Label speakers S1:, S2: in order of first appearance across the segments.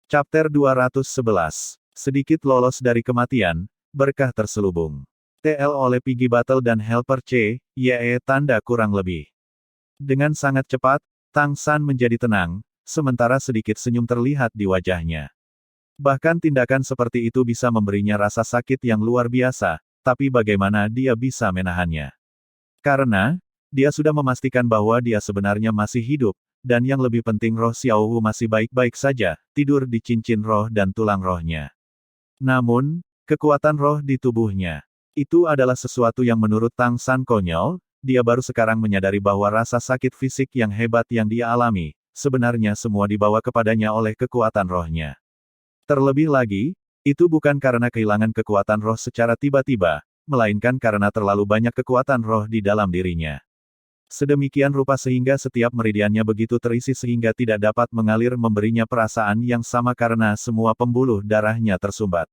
S1: Chapter 211. Sedikit lolos dari kematian, berkah terselubung. TL oleh Piggy Battle dan Helper C, YE tanda kurang lebih. Dengan sangat cepat, Tang San menjadi tenang, sementara sedikit senyum terlihat di wajahnya. Bahkan tindakan seperti itu bisa memberinya rasa sakit yang luar biasa, tapi bagaimana dia bisa menahannya? Karena, dia sudah memastikan bahwa dia sebenarnya masih hidup, dan yang lebih penting roh Xiaowu masih baik-baik saja, tidur di cincin roh dan tulang rohnya. Namun, kekuatan roh di tubuhnya, itu adalah sesuatu yang menurut Tang San konyol, dia baru sekarang menyadari bahwa rasa sakit fisik yang hebat yang dia alami, sebenarnya semua dibawa kepadanya oleh kekuatan rohnya. Terlebih lagi, itu bukan karena kehilangan kekuatan roh secara tiba-tiba, melainkan karena terlalu banyak kekuatan roh di dalam dirinya. Sedemikian rupa sehingga setiap meridiannya begitu terisi sehingga tidak dapat mengalir memberinya perasaan yang sama karena semua pembuluh darahnya tersumbat.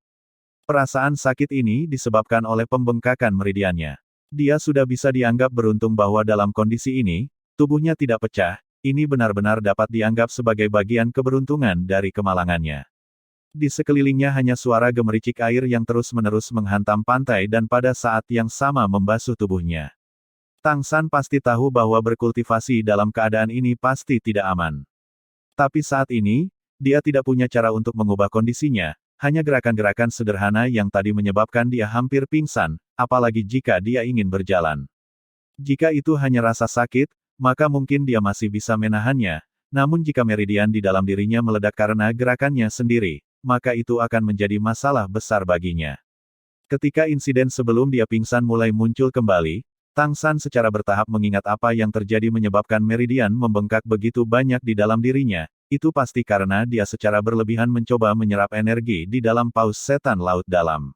S1: Perasaan sakit ini disebabkan oleh pembengkakan meridiannya. Dia sudah bisa dianggap beruntung bahwa dalam kondisi ini, tubuhnya tidak pecah, ini benar-benar dapat dianggap sebagai bagian keberuntungan dari kemalangannya. Di sekelilingnya hanya suara gemericik air yang terus-menerus menghantam pantai dan pada saat yang sama membasuh tubuhnya. Tang San pasti tahu bahwa berkultivasi dalam keadaan ini pasti tidak aman. Tapi saat ini, dia tidak punya cara untuk mengubah kondisinya, hanya gerakan-gerakan sederhana yang tadi menyebabkan dia hampir pingsan, apalagi jika dia ingin berjalan. Jika itu hanya rasa sakit, maka mungkin dia masih bisa menahannya, namun jika meridian di dalam dirinya meledak karena gerakannya sendiri, maka itu akan menjadi masalah besar baginya. Ketika insiden sebelum dia pingsan mulai muncul kembali, Tang San secara bertahap mengingat apa yang terjadi menyebabkan meridian membengkak begitu banyak di dalam dirinya, itu pasti karena dia secara berlebihan mencoba menyerap energi di dalam paus setan laut dalam.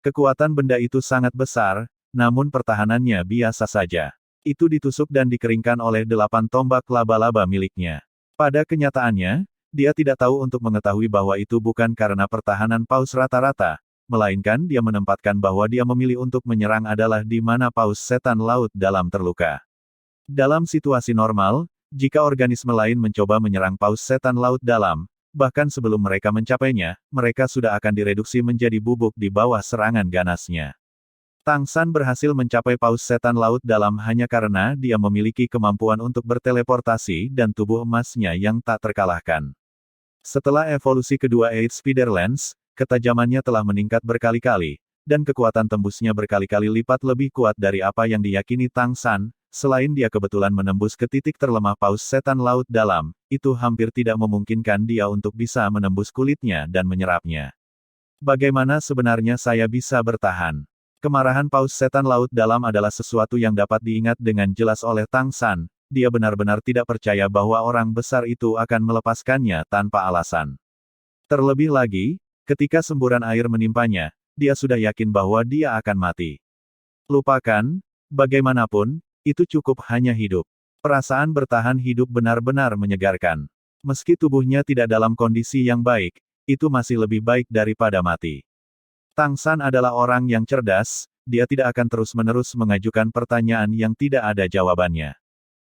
S1: Kekuatan benda itu sangat besar, namun pertahanannya biasa saja. Itu ditusuk dan dikeringkan oleh 8 tombak laba-laba miliknya. Pada kenyataannya, dia tidak tahu untuk mengetahui bahwa itu bukan karena pertahanan paus rata-rata, melainkan dia menempatkan bahwa dia memilih untuk menyerang adalah di mana paus setan laut dalam terluka. Dalam situasi normal, jika organisme lain mencoba menyerang paus setan laut dalam, bahkan sebelum mereka mencapainya, mereka sudah akan direduksi menjadi bubuk di bawah serangan ganasnya. Tang San berhasil mencapai paus setan laut dalam hanya karena dia memiliki kemampuan untuk berteleportasi dan tubuh emasnya yang tak terkalahkan. Setelah evolusi kedua Eight Spider Lens, ketajamannya telah meningkat berkali-kali, dan kekuatan tembusnya berkali-kali lipat lebih kuat dari apa yang diyakini Tang San, selain dia kebetulan menembus ke titik terlemah paus setan laut dalam, itu hampir tidak memungkinkan dia untuk bisa menembus kulitnya dan menyerapnya. Bagaimana sebenarnya saya bisa bertahan? Kemarahan paus setan laut dalam adalah sesuatu yang dapat diingat dengan jelas oleh Tang San, dia benar-benar tidak percaya bahwa orang besar itu akan melepaskannya tanpa alasan. Terlebih lagi, ketika semburan air menimpanya, dia sudah yakin bahwa dia akan mati. Lupakan, bagaimanapun, itu cukup hanya hidup. Perasaan bertahan hidup benar-benar menyegarkan. Meski tubuhnya tidak dalam kondisi yang baik, itu masih lebih baik daripada mati. Tang San adalah orang yang cerdas, dia tidak akan terus-menerus mengajukan pertanyaan yang tidak ada jawabannya.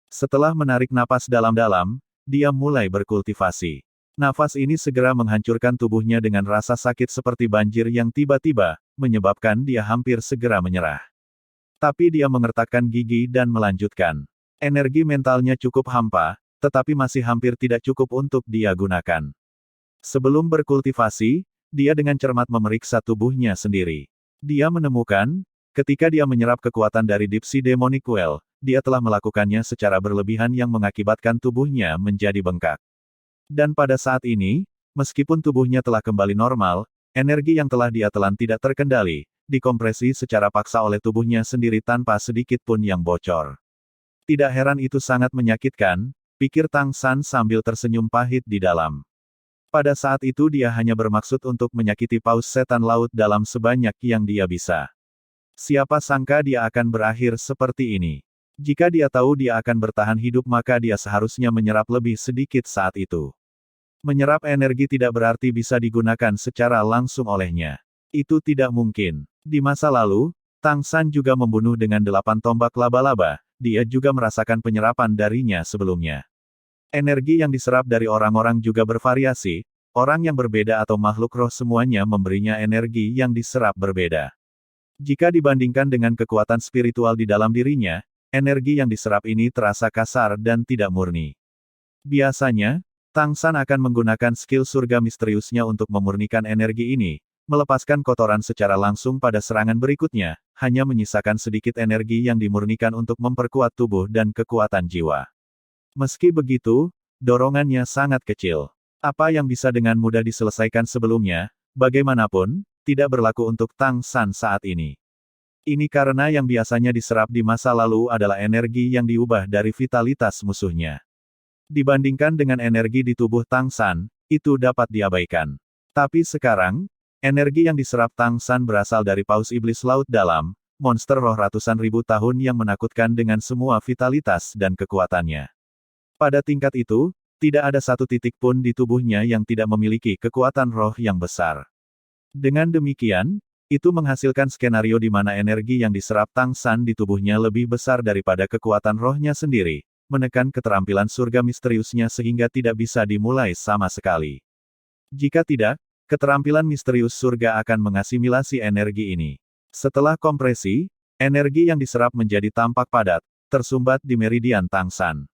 S1: Setelah menarik napas dalam-dalam, dia mulai berkultivasi. Nafas ini segera menghancurkan tubuhnya dengan rasa sakit seperti banjir yang tiba-tiba, menyebabkan dia hampir segera menyerah. Tapi dia mengertakkan gigi dan melanjutkan. Energi mentalnya cukup hampa, tetapi masih hampir tidak cukup untuk dia gunakan. Sebelum berkultivasi, dia dengan cermat memeriksa tubuhnya sendiri. Dia menemukan, ketika dia menyerap kekuatan dari Deep Sea Demonic Well, dia telah melakukannya secara berlebihan yang mengakibatkan tubuhnya menjadi bengkak. Dan pada saat ini, meskipun tubuhnya telah kembali normal, energi yang telah dia telan tidak terkendali, dikompresi secara paksa oleh tubuhnya sendiri tanpa sedikit pun yang bocor. Tidak heran itu sangat menyakitkan, pikir Tang San sambil tersenyum pahit di dalam. Pada saat itu dia hanya bermaksud untuk menyakiti paus setan laut dalam sebanyak yang dia bisa. Siapa sangka dia akan berakhir seperti ini. Jika dia tahu dia akan bertahan hidup maka dia seharusnya menyerap lebih sedikit saat itu. Menyerap energi tidak berarti bisa digunakan secara langsung olehnya. Itu tidak mungkin. Di masa lalu, Tang San juga membunuh dengan 8 tombak laba-laba, dia juga merasakan penyerapan darinya sebelumnya. Energi yang diserap dari orang-orang juga bervariasi, orang yang berbeda atau makhluk roh semuanya memberinya energi yang diserap berbeda. Jika dibandingkan dengan kekuatan spiritual di dalam dirinya, energi yang diserap ini terasa kasar dan tidak murni. Biasanya, Tang San akan menggunakan skill surga misteriusnya untuk memurnikan energi ini, melepaskan kotoran secara langsung pada serangan berikutnya, hanya menyisakan sedikit energi yang dimurnikan untuk memperkuat tubuh dan kekuatan jiwa. Meski begitu, dorongannya sangat kecil. Apa yang bisa dengan mudah diselesaikan sebelumnya, bagaimanapun, tidak berlaku untuk Tang San saat ini. Ini karena yang biasanya diserap di masa lalu adalah energi yang diubah dari vitalitas musuhnya. Dibandingkan dengan energi di tubuh Tang San, itu dapat diabaikan. Tapi sekarang, energi yang diserap Tang San berasal dari paus iblis laut dalam, monster roh ratusan ribu tahun yang menakutkan dengan semua vitalitas dan kekuatannya. Pada tingkat itu, tidak ada satu titik pun di tubuhnya yang tidak memiliki kekuatan roh yang besar. Dengan demikian, itu menghasilkan skenario di mana energi yang diserap Tang San di tubuhnya lebih besar daripada kekuatan rohnya sendiri, menekan keterampilan surga misteriusnya sehingga tidak bisa dimulai sama sekali. Jika tidak, keterampilan misterius surga akan mengasimilasi energi ini. Setelah kompresi, energi yang diserap menjadi tampak padat, tersumbat di meridian Tang San.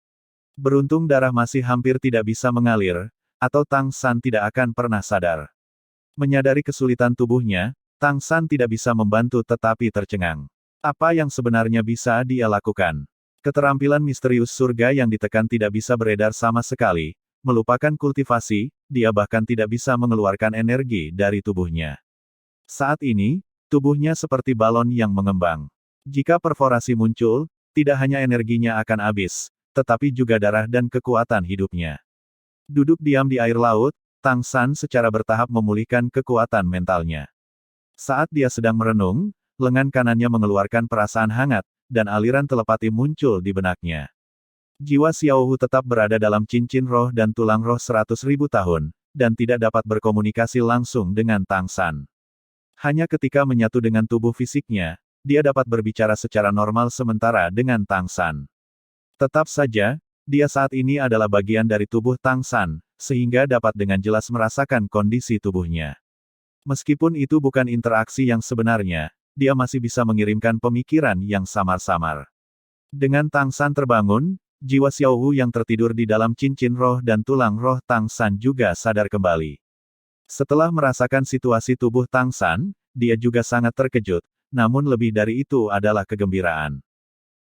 S1: Beruntung darah masih hampir tidak bisa mengalir, atau Tang San tidak akan pernah sadar. Menyadari kesulitan tubuhnya, Tang San tidak bisa membantu tetapi tercengang. Apa yang sebenarnya bisa dia lakukan? Keterampilan misterius surga yang ditekan tidak bisa beredar sama sekali, melupakan kultivasi, dia bahkan tidak bisa mengeluarkan energi dari tubuhnya. Saat ini, tubuhnya seperti balon yang mengembang. Jika perforasi muncul, tidak hanya energinya akan habis, tetapi juga darah dan kekuatan hidupnya. Duduk diam di air laut, Tang San secara bertahap memulihkan kekuatan mentalnya. Saat dia sedang merenung, lengan kanannya mengeluarkan perasaan hangat, dan aliran telepati muncul di benaknya. Jiwa Xiaohu tetap berada dalam cincin roh dan tulang roh 100.000 tahun, dan tidak dapat berkomunikasi langsung dengan Tang San. Hanya ketika menyatu dengan tubuh fisiknya, dia dapat berbicara secara normal sementara dengan Tang San. Tetap saja, dia saat ini adalah bagian dari tubuh Tang San, sehingga dapat dengan jelas merasakan kondisi tubuhnya. Meskipun itu bukan interaksi yang sebenarnya, dia masih bisa mengirimkan pemikiran yang samar-samar. Dengan Tang San terbangun, jiwa Xiaohu yang tertidur di dalam cincin roh dan tulang roh Tang San juga sadar kembali. Setelah merasakan situasi tubuh Tang San, dia juga sangat terkejut, namun lebih dari itu adalah kegembiraan.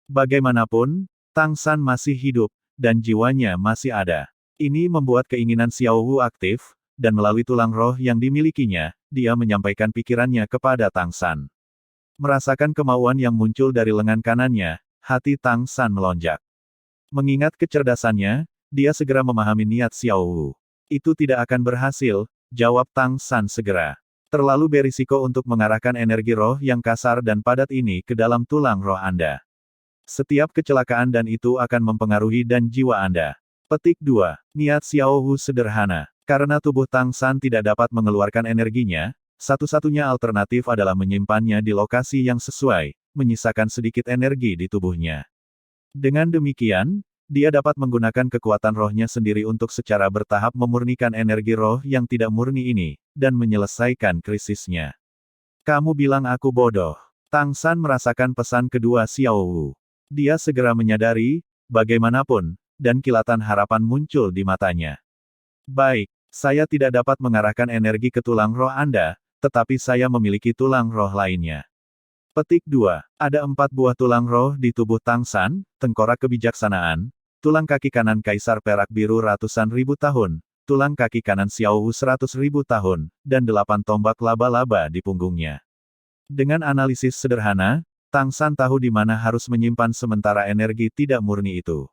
S1: Bagaimanapun, Tang San masih hidup, dan jiwanya masih ada. Ini membuat keinginan Xiaohu aktif, dan melalui tulang roh yang dimilikinya, dia menyampaikan pikirannya kepada Tang San. Merasakan kemauan yang muncul dari lengan kanannya, hati Tang San melonjak. Mengingat kecerdasannya, dia segera memahami niat Xiaohu. Itu tidak akan berhasil, jawab Tang San segera. Terlalu berisiko untuk mengarahkan energi roh yang kasar dan padat ini ke dalam tulang roh Anda. Setiap kecelakaan dan itu akan mempengaruhi dan jiwa Anda. Petik 2. Niat Xiaohu sederhana. Karena tubuh Tang San tidak dapat mengeluarkan energinya, satu-satunya alternatif adalah menyimpannya di lokasi yang sesuai, menyisakan sedikit energi di tubuhnya. Dengan demikian, dia dapat menggunakan kekuatan rohnya sendiri untuk secara bertahap memurnikan energi roh yang tidak murni ini, dan menyelesaikan krisisnya. Kamu bilang aku bodoh. Tang San merasakan pesan kedua Xiaowu. Dia segera menyadari, bagaimanapun, dan kilatan harapan muncul di matanya. Baik, saya tidak dapat mengarahkan energi ke tulang roh Anda, tetapi saya memiliki tulang roh lainnya. Petik 2. Ada 4 buah tulang roh di tubuh Tang San, tengkorak kebijaksanaan, tulang kaki kanan kaisar perak biru ratusan ribu tahun, tulang kaki kanan Xiaohu 100.000 tahun, dan 8 tombak laba-laba di punggungnya. Dengan analisis sederhana, Tang San tahu di mana harus menyimpan sementara energi tidak murni itu.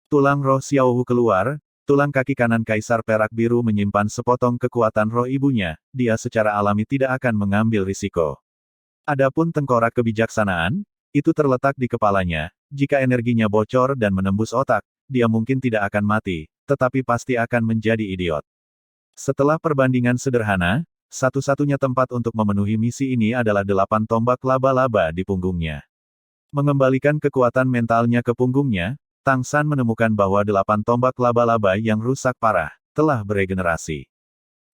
S1: Tulang roh Xiaohu keluar, tulang kaki kanan kaisar perak biru menyimpan sepotong kekuatan roh ibunya, dia secara alami tidak akan mengambil risiko. Adapun tengkorak kebijaksanaan, itu terletak di kepalanya, jika energinya bocor dan menembus otak, dia mungkin tidak akan mati, tetapi pasti akan menjadi idiot. Setelah perbandingan sederhana, satu-satunya tempat untuk memenuhi misi ini adalah 8 tombak laba-laba di punggungnya. Mengembalikan kekuatan mentalnya ke punggungnya, Tang San menemukan bahwa 8 tombak laba-laba yang rusak parah, telah beregenerasi.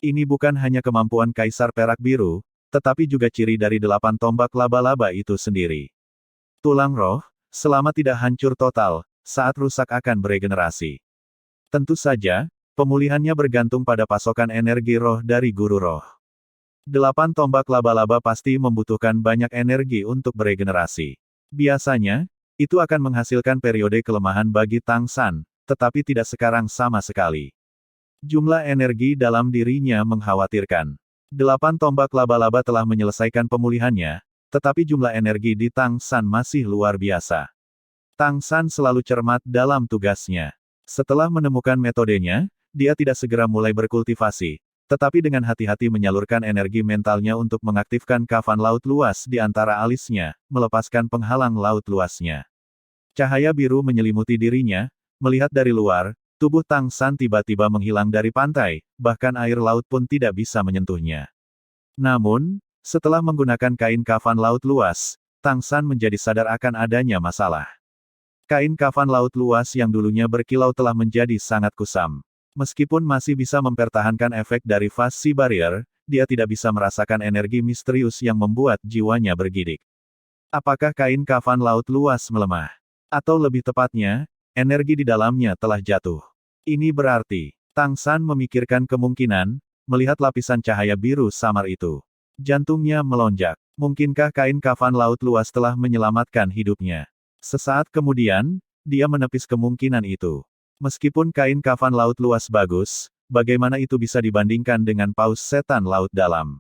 S1: Ini bukan hanya kemampuan Kaisar Perak Biru, tetapi juga ciri dari 8 tombak laba-laba itu sendiri. Tulang roh, selama tidak hancur total, saat rusak akan beregenerasi. Tentu saja, pemulihannya bergantung pada pasokan energi roh dari guru roh. 8 tombak laba-laba pasti membutuhkan banyak energi untuk beregenerasi. Biasanya, itu akan menghasilkan periode kelemahan bagi Tang San, tetapi tidak sekarang sama sekali. Jumlah energi dalam dirinya mengkhawatirkan. 8 tombak laba-laba telah menyelesaikan pemulihannya, tetapi jumlah energi di Tang San masih luar biasa. Tang San selalu cermat dalam tugasnya. Setelah menemukan metodenya, dia tidak segera mulai berkultivasi, tetapi dengan hati-hati menyalurkan energi mentalnya untuk mengaktifkan kafan laut luas di antara alisnya, melepaskan penghalang laut luasnya. Cahaya biru menyelimuti dirinya, melihat dari luar, tubuh Tang San tiba-tiba menghilang dari pantai, bahkan air laut pun tidak bisa menyentuhnya. Namun, setelah menggunakan kain kafan laut luas, Tang San menjadi sadar akan adanya masalah. Kain kafan laut luas yang dulunya berkilau telah menjadi sangat kusam. Meskipun masih bisa mempertahankan efek dari Phase Sea Barrier, dia tidak bisa merasakan energi misterius yang membuat jiwanya bergidik. Apakah kain kafan laut luas melemah? Atau lebih tepatnya, energi di dalamnya telah jatuh. Ini berarti, Tang San memikirkan kemungkinan, melihat lapisan cahaya biru samar itu. Jantungnya melonjak. Mungkinkah kain kafan laut luas telah menyelamatkan hidupnya? Sesaat kemudian, dia menepis kemungkinan itu. Meskipun kain kafan laut luas bagus, bagaimana itu bisa dibandingkan dengan paus setan laut dalam?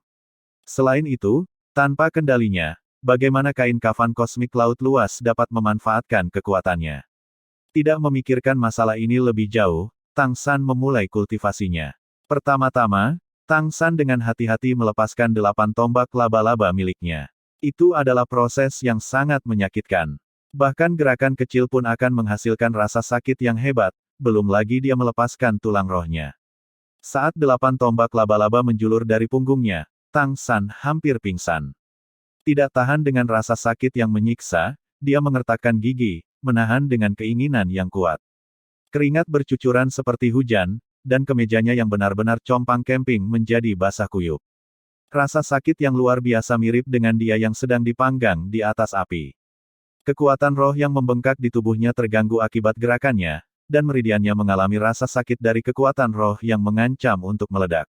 S1: Selain itu, tanpa kendalinya, bagaimana kain kafan kosmik laut luas dapat memanfaatkan kekuatannya? Tidak memikirkan masalah ini lebih jauh, Tang San memulai kultivasinya. Pertama-tama, Tang San dengan hati-hati melepaskan 8 tombak laba-laba miliknya. Itu adalah proses yang sangat menyakitkan. Bahkan gerakan kecil pun akan menghasilkan rasa sakit yang hebat, belum lagi dia melepaskan tulang rohnya. Saat 8 tombak laba-laba menjulur dari punggungnya, Tang San hampir pingsan. Tidak tahan dengan rasa sakit yang menyiksa, dia mengertakkan gigi, menahan dengan keinginan yang kuat. Keringat bercucuran seperti hujan, dan kemejanya yang benar-benar compang camping menjadi basah kuyup. Rasa sakit yang luar biasa mirip dengan dia yang sedang dipanggang di atas api. Kekuatan roh yang membengkak di tubuhnya terganggu akibat gerakannya, dan meridiannya mengalami rasa sakit dari kekuatan roh yang mengancam untuk meledak.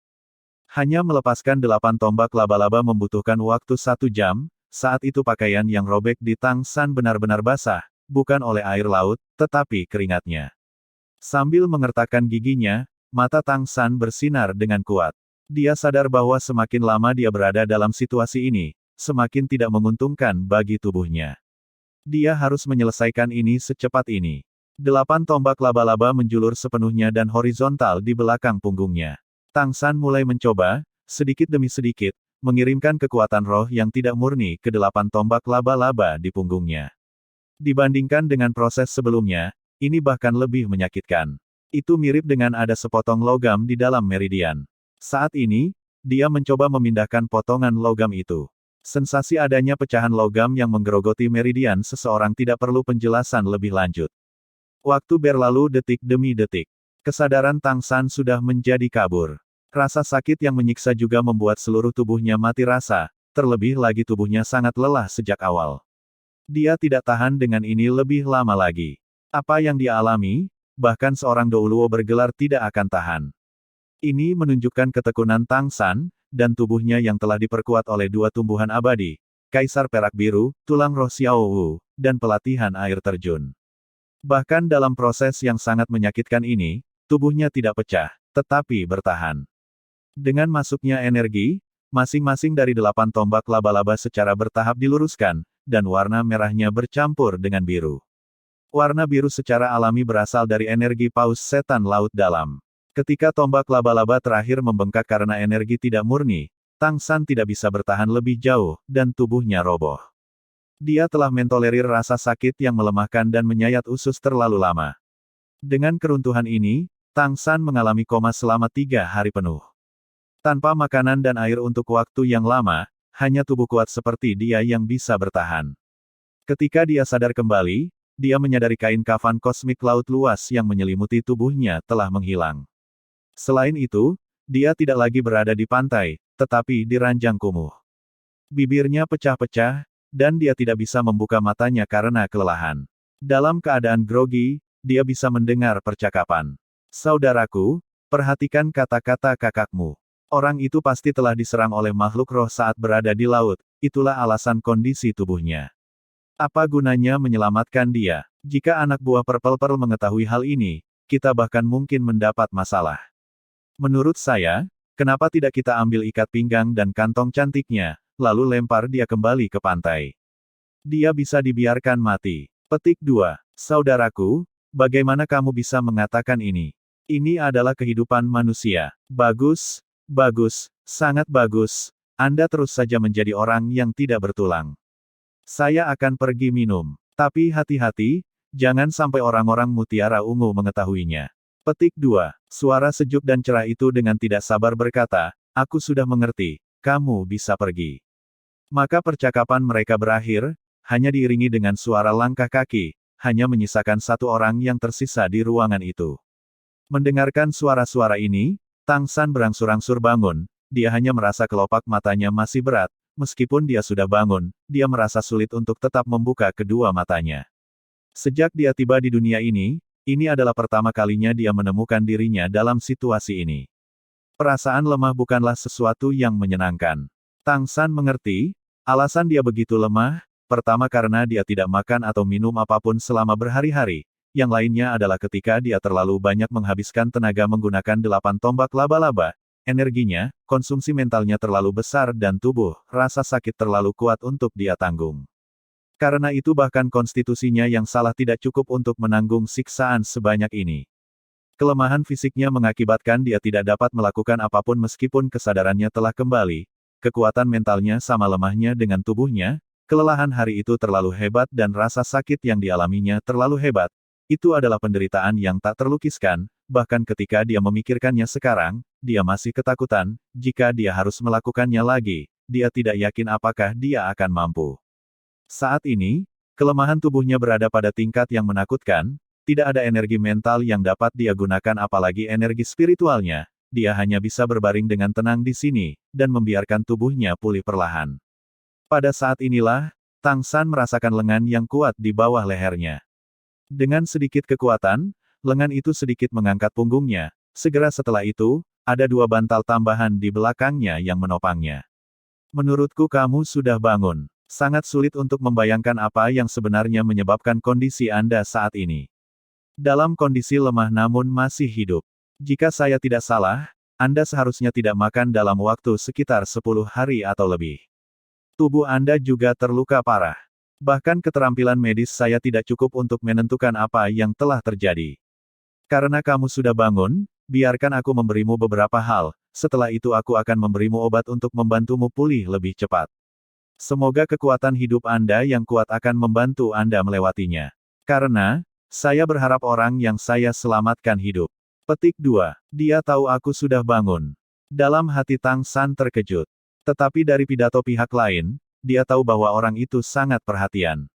S1: Hanya melepaskan 8 tombak laba-laba membutuhkan waktu 1 jam, saat itu pakaian yang robek di Tang San benar-benar basah, bukan oleh air laut, tetapi keringatnya. Sambil mengertakkan giginya, mata Tang San bersinar dengan kuat. Dia sadar bahwa semakin lama dia berada dalam situasi ini, semakin tidak menguntungkan bagi tubuhnya. Dia harus menyelesaikan ini secepat ini. 8 tombak laba-laba menjulur sepenuhnya dan horizontal di belakang punggungnya. Tang San mulai mencoba, sedikit demi sedikit, mengirimkan kekuatan roh yang tidak murni ke 8 tombak laba-laba di punggungnya. Dibandingkan dengan proses sebelumnya, ini bahkan lebih menyakitkan. Itu mirip dengan ada sepotong logam di dalam meridian. Saat ini, dia mencoba memindahkan potongan logam itu. Sensasi adanya pecahan logam yang menggerogoti meridian seseorang tidak perlu penjelasan lebih lanjut. Waktu berlalu detik demi detik. Kesadaran Tang San sudah menjadi kabur. Rasa sakit yang menyiksa juga membuat seluruh tubuhnya mati rasa, terlebih lagi tubuhnya sangat lelah sejak awal. Dia tidak tahan dengan ini lebih lama lagi. Apa yang dia alami, bahkan seorang Douluo bergelar tidak akan tahan. Ini menunjukkan ketekunan Tang San, dan tubuhnya yang telah diperkuat oleh 2 tumbuhan abadi, Kaisar Perak Biru, Tulang Roh Xiao Wu, dan pelatihan air terjun. Bahkan dalam proses yang sangat menyakitkan ini, tubuhnya tidak pecah, tetapi bertahan. Dengan masuknya energi, masing-masing dari 8 tombak laba-laba secara bertahap diluruskan, dan warna merahnya bercampur dengan biru. Warna biru secara alami berasal dari energi paus setan laut dalam. Ketika tombak laba-laba terakhir membengkak karena energi tidak murni, Tang San tidak bisa bertahan lebih jauh, dan tubuhnya roboh. Dia telah mentolerir rasa sakit yang melemahkan dan menyayat usus terlalu lama. Dengan keruntuhan ini, Tang San mengalami koma selama 3 hari penuh. Tanpa makanan dan air untuk waktu yang lama, hanya tubuh kuat seperti dia yang bisa bertahan. Ketika dia sadar kembali, dia menyadari kain kafan kosmik laut luas yang menyelimuti tubuhnya telah menghilang. Selain itu, Dia tidak lagi berada di pantai, tetapi di ranjang kumuh. Bibirnya pecah-pecah, dan dia tidak bisa membuka matanya karena kelelahan. Dalam keadaan grogi, dia bisa mendengar percakapan. Saudaraku, perhatikan kata-kata kakakmu. Orang itu pasti telah diserang oleh makhluk roh saat berada di laut, itulah alasan kondisi tubuhnya. Apa gunanya menyelamatkan dia? Jika anak buah Purple Pearl mengetahui hal ini, kita bahkan mungkin mendapat masalah. Menurut saya, kenapa tidak kita ambil ikat pinggang dan kantong cantiknya, lalu lempar dia kembali ke pantai. Dia bisa dibiarkan mati. Petik 2. Saudaraku, bagaimana kamu bisa mengatakan ini? Ini adalah kehidupan manusia. Bagus, bagus, sangat bagus. Anda terus saja menjadi orang yang tidak bertulang. Saya akan pergi minum. Tapi hati-hati, jangan sampai orang-orang mutiara ungu mengetahuinya. Petik 2. Suara sejuk dan cerah itu dengan tidak sabar berkata, aku sudah mengerti, kamu bisa pergi. Maka percakapan mereka berakhir, hanya diiringi dengan suara langkah kaki, hanya menyisakan satu orang yang tersisa di ruangan itu. Mendengarkan suara-suara ini, Tang San berangsur-angsur bangun, dia hanya merasa kelopak matanya masih berat, meskipun dia sudah bangun, dia merasa sulit untuk tetap membuka kedua matanya. Sejak dia tiba di dunia ini adalah pertama kalinya dia menemukan dirinya dalam situasi ini. Perasaan lemah bukanlah sesuatu yang menyenangkan. Tang San mengerti, alasan dia begitu lemah, pertama karena dia tidak makan atau minum apapun selama berhari-hari, yang lainnya adalah ketika dia terlalu banyak menghabiskan tenaga menggunakan 8 tombak laba-laba, energinya, konsumsi mentalnya terlalu besar dan tubuh, rasa sakit terlalu kuat untuk dia tanggung. Karena itu bahkan konstitusinya yang salah tidak cukup untuk menanggung siksaan sebanyak ini. Kelemahan fisiknya mengakibatkan dia tidak dapat melakukan apapun meskipun kesadarannya telah kembali, kekuatan mentalnya sama lemahnya dengan tubuhnya, kelelahan hari itu terlalu hebat dan rasa sakit yang dialaminya terlalu hebat. Itu adalah penderitaan yang tak terlukiskan, bahkan ketika dia memikirkannya sekarang, dia masih ketakutan, jika dia harus melakukannya lagi, dia tidak yakin apakah dia akan mampu. Saat ini, kelemahan tubuhnya berada pada tingkat yang menakutkan, tidak ada energi mental yang dapat dia gunakan apalagi energi spiritualnya, dia hanya bisa berbaring dengan tenang di sini, dan membiarkan tubuhnya pulih perlahan. Pada saat inilah, Tang San merasakan lengan yang kuat di bawah lehernya. Dengan sedikit kekuatan, lengan itu sedikit mengangkat punggungnya, segera setelah itu, ada 2 bantal tambahan di belakangnya yang menopangnya. Menurutku kamu sudah bangun. Sangat sulit untuk membayangkan apa yang sebenarnya menyebabkan kondisi Anda saat ini. Dalam kondisi lemah namun masih hidup. Jika saya tidak salah, Anda seharusnya tidak makan dalam waktu sekitar 10 hari atau lebih. Tubuh Anda juga terluka parah. Bahkan keterampilan medis saya tidak cukup untuk menentukan apa yang telah terjadi. Karena kamu sudah bangun, biarkan aku memberimu beberapa hal, setelah itu aku akan memberimu obat untuk membantumu pulih lebih cepat. Semoga kekuatan hidup Anda yang kuat akan membantu Anda melewatinya. Karena, saya berharap orang yang saya selamatkan hidup. Petik 2. Dia tahu aku sudah bangun. Dalam hati Tang San terkejut. Tetapi dari pidato pihak lain, dia tahu bahwa orang itu sangat perhatian.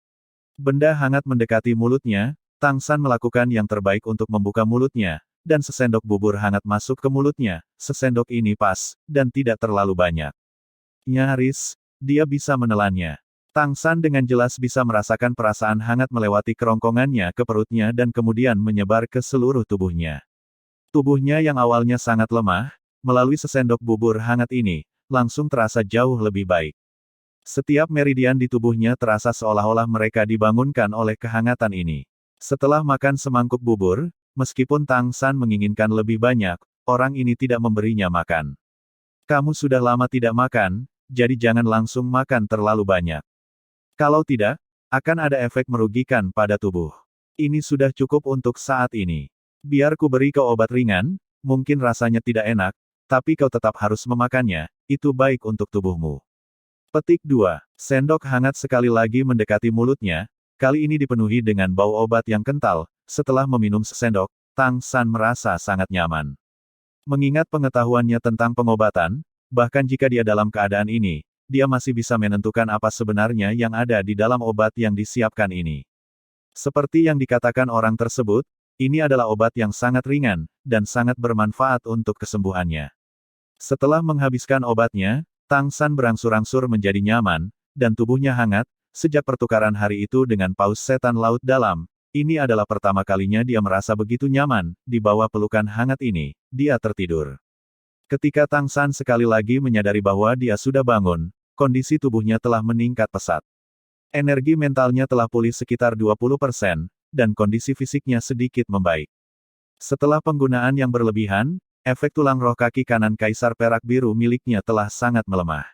S1: Benda hangat mendekati mulutnya, Tang San melakukan yang terbaik untuk membuka mulutnya, dan sesendok bubur hangat masuk ke mulutnya, sesendok ini pas, dan tidak terlalu banyak. Nyaris, dia bisa menelannya. Tang San dengan jelas bisa merasakan perasaan hangat melewati kerongkongannya ke perutnya dan kemudian menyebar ke seluruh tubuhnya. Tubuhnya yang awalnya sangat lemah, melalui sesendok bubur hangat ini, langsung terasa jauh lebih baik. Setiap meridian di tubuhnya terasa seolah-olah mereka dibangunkan oleh kehangatan ini. Setelah makan semangkuk bubur, meskipun Tang San menginginkan lebih banyak, orang ini tidak memberinya makan. Kamu sudah lama tidak makan, jadi jangan langsung makan terlalu banyak. Kalau tidak, akan ada efek merugikan pada tubuh. Ini sudah cukup untuk saat ini. Biar ku beri kau obat ringan, mungkin rasanya tidak enak, tapi kau tetap harus memakannya, itu baik untuk tubuhmu. Petik 2. Sendok hangat sekali lagi mendekati mulutnya, kali ini dipenuhi dengan bau obat yang kental. Setelah meminum sesendok, Tang San merasa sangat nyaman. Mengingat pengetahuannya tentang pengobatan, bahkan jika dia dalam keadaan ini, dia masih bisa menentukan apa sebenarnya yang ada di dalam obat yang disiapkan ini. Seperti yang dikatakan orang tersebut, ini adalah obat yang sangat ringan, dan sangat bermanfaat untuk kesembuhannya. Setelah menghabiskan obatnya, Tang San berangsur-angsur menjadi nyaman, dan tubuhnya hangat. Sejak pertukaran hari itu dengan Paus Setan Laut Dalam, ini adalah pertama kalinya dia merasa begitu nyaman. Di bawah pelukan hangat ini, dia tertidur. Ketika Tang San sekali lagi menyadari bahwa dia sudah bangun, kondisi tubuhnya telah meningkat pesat. Energi mentalnya telah pulih sekitar 20%, dan kondisi fisiknya sedikit membaik. Setelah penggunaan yang berlebihan, efek tulang roh kaki kanan Kaisar Perak Biru miliknya telah sangat melemah.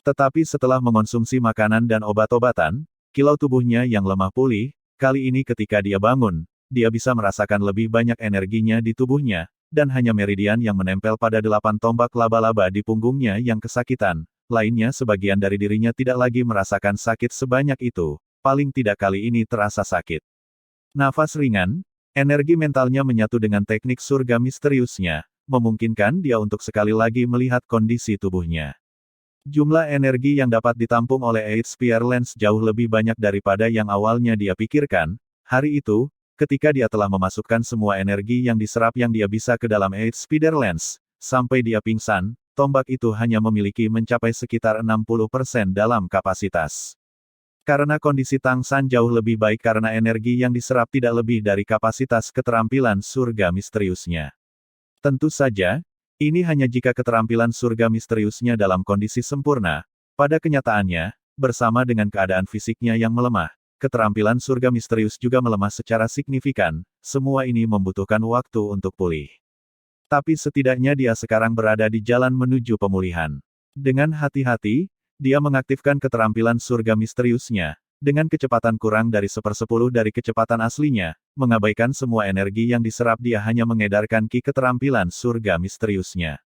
S1: Tetapi setelah mengonsumsi makanan dan obat-obatan, kilau tubuhnya yang lemah pulih. Kali ini ketika dia bangun, dia bisa merasakan lebih banyak energinya di tubuhnya, dan hanya meridian yang menempel pada 8 tombak laba-laba di punggungnya yang kesakitan. Lainnya sebagian dari dirinya tidak lagi merasakan sakit sebanyak itu, paling tidak kali ini terasa sakit. Nafas ringan, energi mentalnya menyatu dengan teknik surga misteriusnya, memungkinkan dia untuk sekali lagi melihat kondisi tubuhnya. Jumlah energi yang dapat ditampung oleh Eight Spear Lens jauh lebih banyak daripada yang awalnya dia pikirkan. Hari itu, ketika dia telah memasukkan semua energi yang diserap yang dia bisa ke dalam Eight Spear Lens, sampai dia pingsan, tombak itu hanya memiliki mencapai sekitar 60% dalam kapasitas. Karena kondisi Tang San jauh lebih baik karena energi yang diserap tidak lebih dari kapasitas keterampilan surga misteriusnya. Tentu saja, ini hanya jika keterampilan surga misteriusnya dalam kondisi sempurna. Pada kenyataannya, bersama dengan keadaan fisiknya yang melemah, keterampilan surga misterius juga melemah secara signifikan. Semua ini membutuhkan waktu untuk pulih. Tapi setidaknya dia sekarang berada di jalan menuju pemulihan. Dengan hati-hati, dia mengaktifkan keterampilan surga misteriusnya, dengan kecepatan kurang dari 1/10 dari kecepatan aslinya, mengabaikan semua energi yang diserap dia hanya mengedarkan ki keterampilan surga misteriusnya.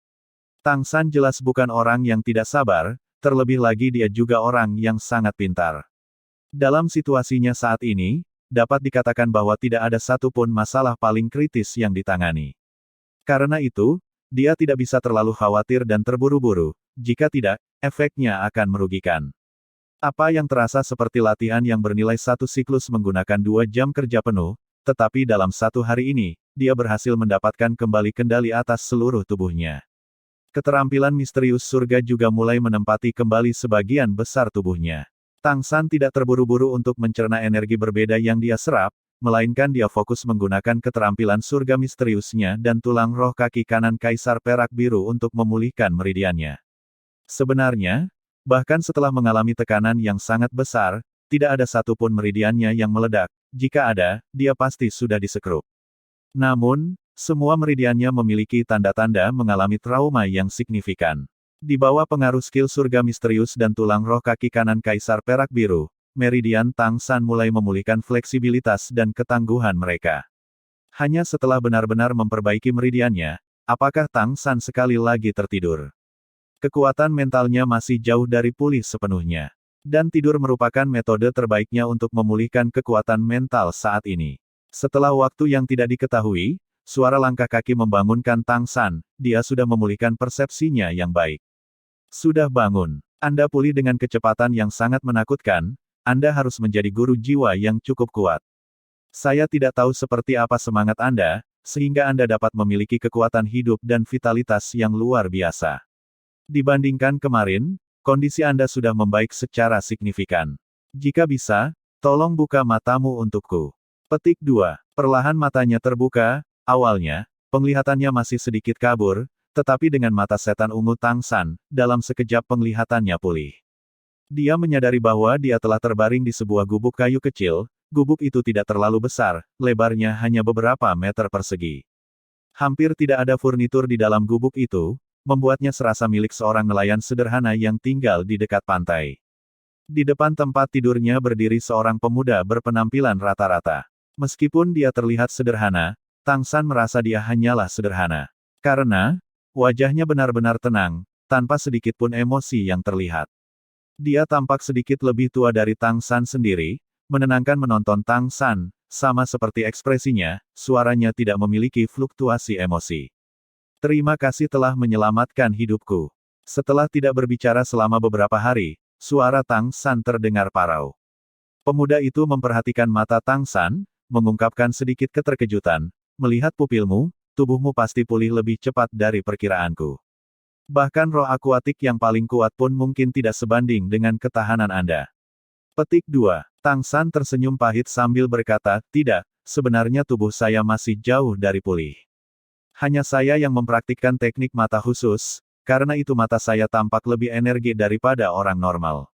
S1: Tang San jelas bukan orang yang tidak sabar, terlebih lagi dia juga orang yang sangat pintar. Dalam situasinya saat ini, dapat dikatakan bahwa tidak ada satupun masalah paling kritis yang ditangani. Karena itu, dia tidak bisa terlalu khawatir dan terburu-buru, jika tidak, efeknya akan merugikan. Apa yang terasa seperti latihan yang bernilai satu siklus menggunakan 2 jam kerja penuh, tetapi dalam satu hari ini, dia berhasil mendapatkan kembali kendali atas seluruh tubuhnya. Keterampilan misterius surga juga mulai menempati kembali sebagian besar tubuhnya. Tang San tidak terburu-buru untuk mencerna energi berbeda yang dia serap, melainkan dia fokus menggunakan keterampilan surga misteriusnya dan tulang roh kaki kanan Kaisar Perak Biru untuk memulihkan meridiannya. Sebenarnya, bahkan setelah mengalami tekanan yang sangat besar, tidak ada satupun meridiannya yang meledak. Jika ada, dia pasti sudah disekrup. Namun, semua meridiannya memiliki tanda-tanda mengalami trauma yang signifikan. Di bawah pengaruh skill surga misterius dan tulang roh kaki kanan Kaisar Perak Biru, meridian Tang San mulai memulihkan fleksibilitas dan ketangguhan mereka. Hanya setelah benar-benar memperbaiki meridiannya, apakah Tang San sekali lagi tertidur? Kekuatan mentalnya masih jauh dari pulih sepenuhnya. Dan tidur merupakan metode terbaiknya untuk memulihkan kekuatan mental saat ini. Setelah waktu yang tidak diketahui, suara langkah kaki membangunkan Tang San. Dia sudah memulihkan persepsinya yang baik. Sudah bangun. Anda pulih dengan kecepatan yang sangat menakutkan. Anda harus menjadi guru jiwa yang cukup kuat. Saya tidak tahu seperti apa semangat Anda, sehingga Anda dapat memiliki kekuatan hidup dan vitalitas yang luar biasa. Dibandingkan kemarin, kondisi Anda sudah membaik secara signifikan. Jika bisa, tolong buka matamu untukku. Petik 2. Perlahan matanya terbuka. Awalnya, penglihatannya masih sedikit kabur, tetapi dengan mata setan ungu Tang San, dalam sekejap penglihatannya pulih. Dia menyadari bahwa dia telah terbaring di sebuah gubuk kayu kecil. Gubuk itu tidak terlalu besar, lebarnya hanya beberapa meter persegi. Hampir tidak ada furnitur di dalam gubuk itu, membuatnya serasa milik seorang nelayan sederhana yang tinggal di dekat pantai. Di depan tempat tidurnya berdiri seorang pemuda berpenampilan rata-rata. Meskipun dia terlihat sederhana, Tang San merasa dia hanyalah sederhana. Karena, wajahnya benar-benar tenang, tanpa sedikit pun emosi yang terlihat. Dia tampak sedikit lebih tua dari Tang San sendiri, menenangkan menonton Tang San, sama seperti ekspresinya, suaranya tidak memiliki fluktuasi emosi. Terima kasih telah menyelamatkan hidupku. Setelah tidak berbicara selama beberapa hari, suara Tang San terdengar parau. Pemuda itu memperhatikan mata Tang San, mengungkapkan sedikit keterkejutan. Melihat pupilmu, tubuhmu pasti pulih lebih cepat dari perkiraanku. Bahkan roh akuatik yang paling kuat pun mungkin tidak sebanding dengan ketahanan Anda. Petik 2. Tang San tersenyum pahit sambil berkata, tidak, sebenarnya tubuh saya masih jauh dari pulih. Hanya saya yang mempraktikkan teknik mata khusus, karena itu mata saya tampak lebih energi daripada orang normal.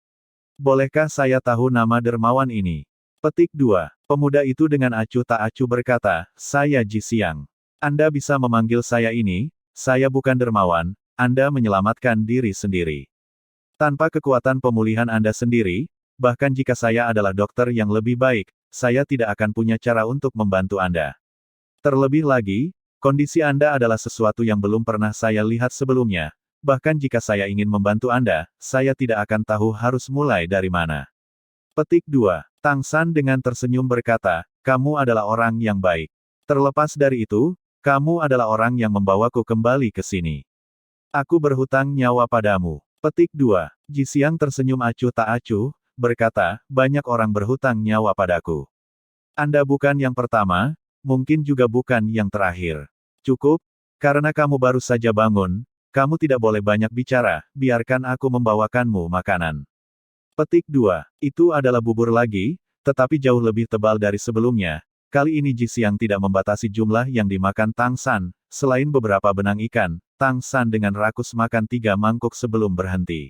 S1: Bolehkah saya tahu nama dermawan ini? Petik 2. Pemuda itu dengan acuh tak acuh berkata, saya Ji Xiang. Anda bisa memanggil saya ini, saya bukan dermawan, Anda menyelamatkan diri sendiri. Tanpa kekuatan pemulihan Anda sendiri, bahkan jika saya adalah dokter yang lebih baik, saya tidak akan punya cara untuk membantu Anda. Terlebih lagi, kondisi Anda adalah sesuatu yang belum pernah saya lihat sebelumnya, bahkan jika saya ingin membantu Anda, saya tidak akan tahu harus mulai dari mana. Petik 2. Tang San dengan tersenyum berkata, kamu adalah orang yang baik. Terlepas dari itu, kamu adalah orang yang membawaku kembali ke sini. Aku berhutang nyawa padamu. Petik 2. Ji Xiang tersenyum acuh tak acuh, berkata, banyak orang berhutang nyawa padaku. Anda bukan yang pertama, mungkin juga bukan yang terakhir. Cukup, karena kamu baru saja bangun, kamu tidak boleh banyak bicara, biarkan aku membawakanmu makanan. Petik 2. Itu adalah bubur lagi, tetapi jauh lebih tebal dari sebelumnya. Kali ini Ji Xiang tidak membatasi jumlah yang dimakan Tang San, selain beberapa benang ikan, Tang San dengan rakus makan 3 mangkuk sebelum berhenti.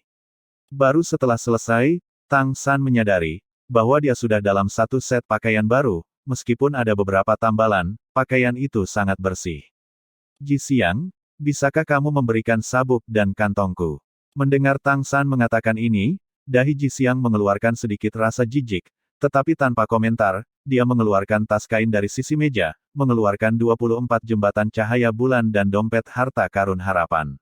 S1: Baru setelah selesai, Tang San menyadari bahwa dia sudah dalam satu set pakaian baru, meskipun ada beberapa tambalan, pakaian itu sangat bersih. Ji Xiang, bisakah kamu memberikan sabuk dan kantongku? Mendengar Tang San mengatakan ini, dahi Ji Xiang mengeluarkan sedikit rasa jijik, tetapi tanpa komentar, dia mengeluarkan tas kain dari sisi meja, mengeluarkan 24 jembatan cahaya bulan dan dompet harta karun harapan.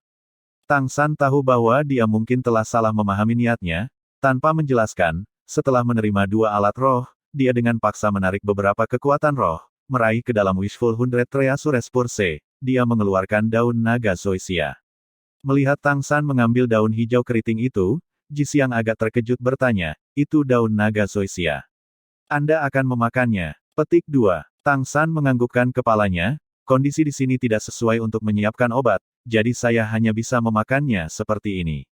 S1: Tang San tahu bahwa dia mungkin telah salah memahami niatnya, tanpa menjelaskan, setelah menerima 2 alat roh, dia dengan paksa menarik beberapa kekuatan roh, meraih ke dalam Wishful 100 Treasures Purse, dia mengeluarkan daun naga Zoysia. Melihat Tang San mengambil daun hijau keriting itu, Ji Xiang agak terkejut bertanya, itu daun naga Zoysia. Anda akan memakannya. Petik 2. Tang San menganggukkan kepalanya, kondisi di sini tidak sesuai untuk menyiapkan obat, jadi saya hanya bisa memakannya seperti ini.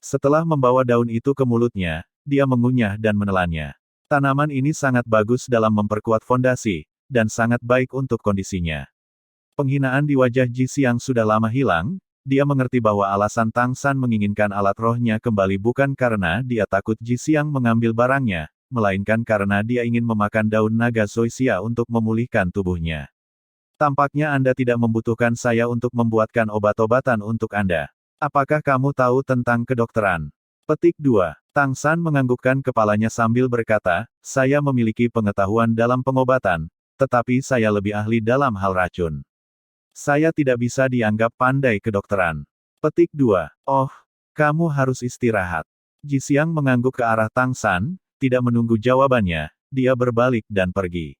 S1: Setelah membawa daun itu ke mulutnya, dia mengunyah dan menelannya. Tanaman ini sangat bagus dalam memperkuat fondasi, dan sangat baik untuk kondisinya. Penghinaan di wajah Ji Xiang sudah lama hilang, dia mengerti bahwa alasan Tang San menginginkan alat rohnya kembali bukan karena dia takut Ji Xiang mengambil barangnya, melainkan karena dia ingin memakan daun naga Zoysia untuk memulihkan tubuhnya. Tampaknya Anda tidak membutuhkan saya untuk membuatkan obat-obatan untuk Anda. Apakah kamu tahu tentang kedokteran? Petik 2. Tang San menganggukkan kepalanya sambil berkata, saya memiliki pengetahuan dalam pengobatan, tetapi saya lebih ahli dalam hal racun. Saya tidak bisa dianggap pandai kedokteran. Petik 2. Oh, kamu harus istirahat. Ji Xiang mengangguk ke arah Tang San, tidak menunggu jawabannya, dia berbalik dan pergi.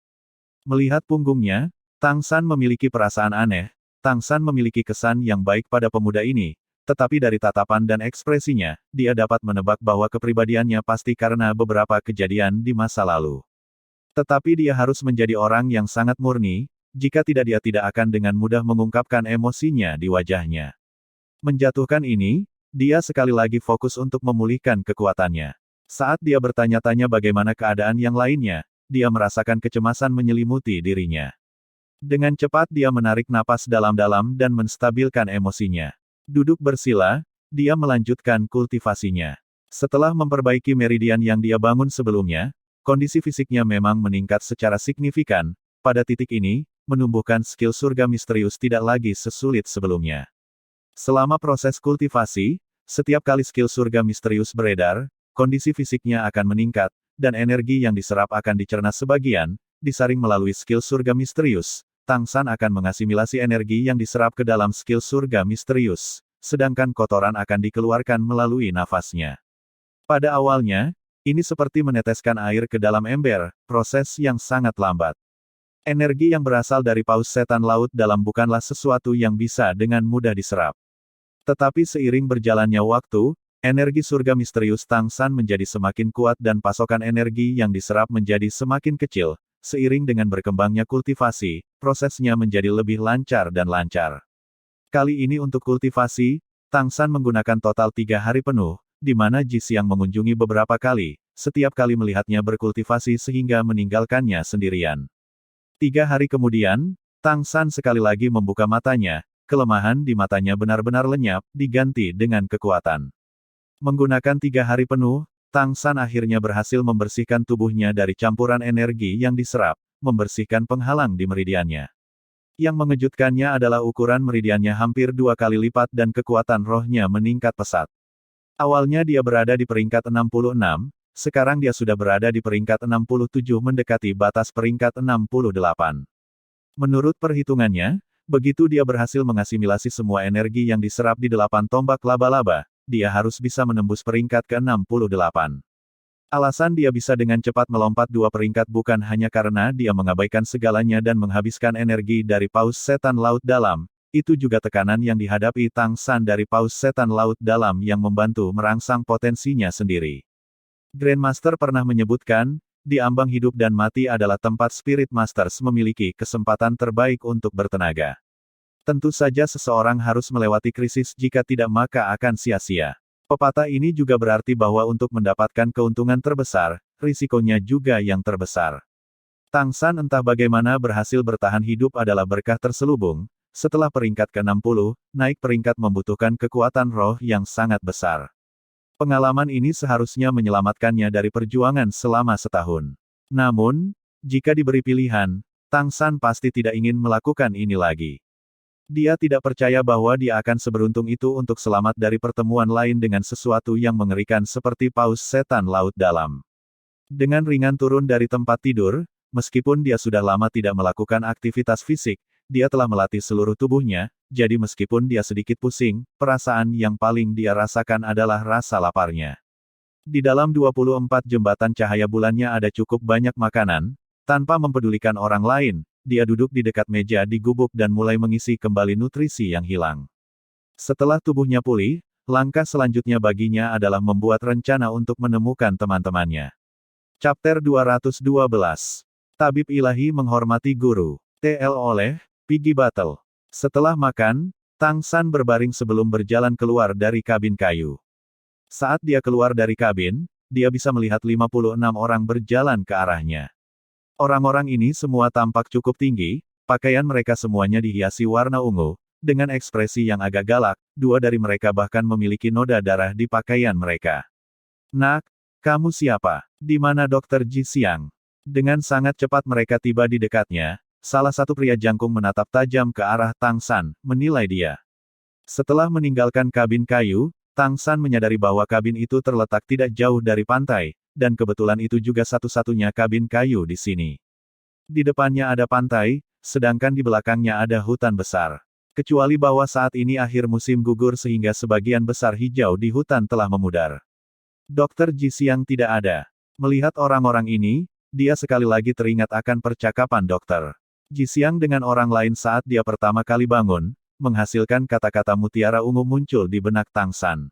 S1: Melihat punggungnya, Tang San memiliki perasaan aneh, Tang San memiliki kesan yang baik pada pemuda ini, tetapi dari tatapan dan ekspresinya, dia dapat menebak bahwa kepribadiannya pasti karena beberapa kejadian di masa lalu. Tetapi dia harus menjadi orang yang sangat murni, jika tidak dia tidak akan dengan mudah mengungkapkan emosinya di wajahnya. Menjatuhkan ini, dia sekali lagi fokus untuk memulihkan kekuatannya. Saat dia bertanya-tanya bagaimana keadaan yang lainnya, dia merasakan kecemasan menyelimuti dirinya. Dengan cepat dia menarik napas dalam-dalam dan menstabilkan emosinya. Duduk bersila, dia melanjutkan kultivasinya. Setelah memperbaiki meridian yang dia bangun sebelumnya, kondisi fisiknya memang meningkat secara signifikan. Pada titik ini, menumbuhkan skill surga misterius tidak lagi sesulit sebelumnya. Selama proses kultivasi, setiap kali skill surga misterius beredar, kondisi fisiknya akan meningkat, dan energi yang diserap akan dicerna sebagian, disaring melalui skill surga misterius. Tang San akan mengasimilasi energi yang diserap ke dalam skill surga misterius, sedangkan kotoran akan dikeluarkan melalui nafasnya. Pada awalnya, ini seperti meneteskan air ke dalam ember, proses yang sangat lambat. Energi yang berasal dari paus setan laut dalam bukanlah sesuatu yang bisa dengan mudah diserap. Tetapi seiring berjalannya waktu, energi surga misterius Tang San menjadi semakin kuat dan pasokan energi yang diserap menjadi semakin kecil. Seiring dengan berkembangnya kultivasi, prosesnya menjadi lebih lancar dan lancar. Kali ini untuk kultivasi, Tang San menggunakan total 3 hari penuh, di mana Ji Xiang mengunjungi beberapa kali, setiap kali melihatnya berkultivasi sehingga meninggalkannya sendirian. 3 hari kemudian, Tang San sekali lagi membuka matanya, kelemahan di matanya benar-benar lenyap, diganti dengan kekuatan. Menggunakan 3 hari penuh, Tang San akhirnya berhasil membersihkan tubuhnya dari campuran energi yang diserap, membersihkan penghalang di meridiannya. Yang mengejutkannya adalah ukuran meridiannya hampir 2 kali lipat dan kekuatan rohnya meningkat pesat. Awalnya dia berada di peringkat 66, sekarang dia sudah berada di peringkat 67 mendekati batas peringkat 68. Menurut perhitungannya, begitu dia berhasil mengasimilasi semua energi yang diserap di 8 tombak laba-laba, dia harus bisa menembus peringkat ke-68. Alasan dia bisa dengan cepat melompat 2 peringkat bukan hanya karena dia mengabaikan segalanya dan menghabiskan energi dari Paus Setan Laut Dalam, itu juga tekanan yang dihadapi Tang San dari Paus Setan Laut Dalam yang membantu merangsang potensinya sendiri. Grandmaster pernah menyebutkan, di ambang hidup dan mati adalah tempat Spirit Masters memiliki kesempatan terbaik untuk bertenaga. Tentu saja seseorang harus melewati krisis jika tidak maka akan sia-sia. Pepatah ini juga berarti bahwa untuk mendapatkan keuntungan terbesar, risikonya juga yang terbesar. Tang San entah bagaimana berhasil bertahan hidup adalah berkah terselubung, setelah peringkat ke-60, naik peringkat membutuhkan kekuatan roh yang sangat besar. Pengalaman ini seharusnya menyelamatkannya dari perjuangan selama setahun. Namun, jika diberi pilihan, Tang San pasti tidak ingin melakukan ini lagi. Dia tidak percaya bahwa dia akan seberuntung itu untuk selamat dari pertemuan lain dengan sesuatu yang mengerikan seperti Paus Setan Laut Dalam. Dengan ringan turun dari tempat tidur, meskipun dia sudah lama tidak melakukan aktivitas fisik, dia telah melatih seluruh tubuhnya, jadi meskipun dia sedikit pusing, perasaan yang paling dia rasakan adalah rasa laparnya. Di dalam 24 jembatan cahaya bulannya ada cukup banyak makanan, tanpa mempedulikan orang lain. Dia duduk di dekat meja di gubuk dan mulai mengisi kembali nutrisi yang hilang. Setelah tubuhnya pulih, langkah selanjutnya baginya adalah membuat rencana untuk menemukan teman-temannya. Chapter 212. Tabib Ilahi Menghormati Guru. TL oleh Piggy Battle. Setelah makan, Tang San berbaring sebelum berjalan keluar dari kabin kayu. Saat dia keluar dari kabin, dia bisa melihat 56 orang berjalan ke arahnya. Orang-orang ini semua tampak cukup tinggi, pakaian mereka semuanya dihiasi warna ungu, dengan ekspresi yang agak galak, 2 dari mereka bahkan memiliki noda darah di pakaian mereka. Nak, kamu siapa? Di mana Dr. Ji Xiang? Dengan sangat cepat mereka tiba di dekatnya, salah satu pria jangkung menatap tajam ke arah Tang San, menilai dia. Setelah meninggalkan kabin kayu, Tang San menyadari bahwa kabin itu terletak tidak jauh dari pantai, dan kebetulan itu juga satu-satunya kabin kayu di sini. Di depannya ada pantai, sedangkan di belakangnya ada hutan besar. Kecuali bahwa saat ini akhir musim gugur sehingga sebagian besar hijau di hutan telah memudar. Dr. Ji Xiang tidak ada. Melihat orang-orang ini, dia sekali lagi teringat akan percakapan dokter Ji Xiang dengan orang lain saat dia pertama kali bangun, menghasilkan kata-kata mutiara ungu muncul di benak Tang San.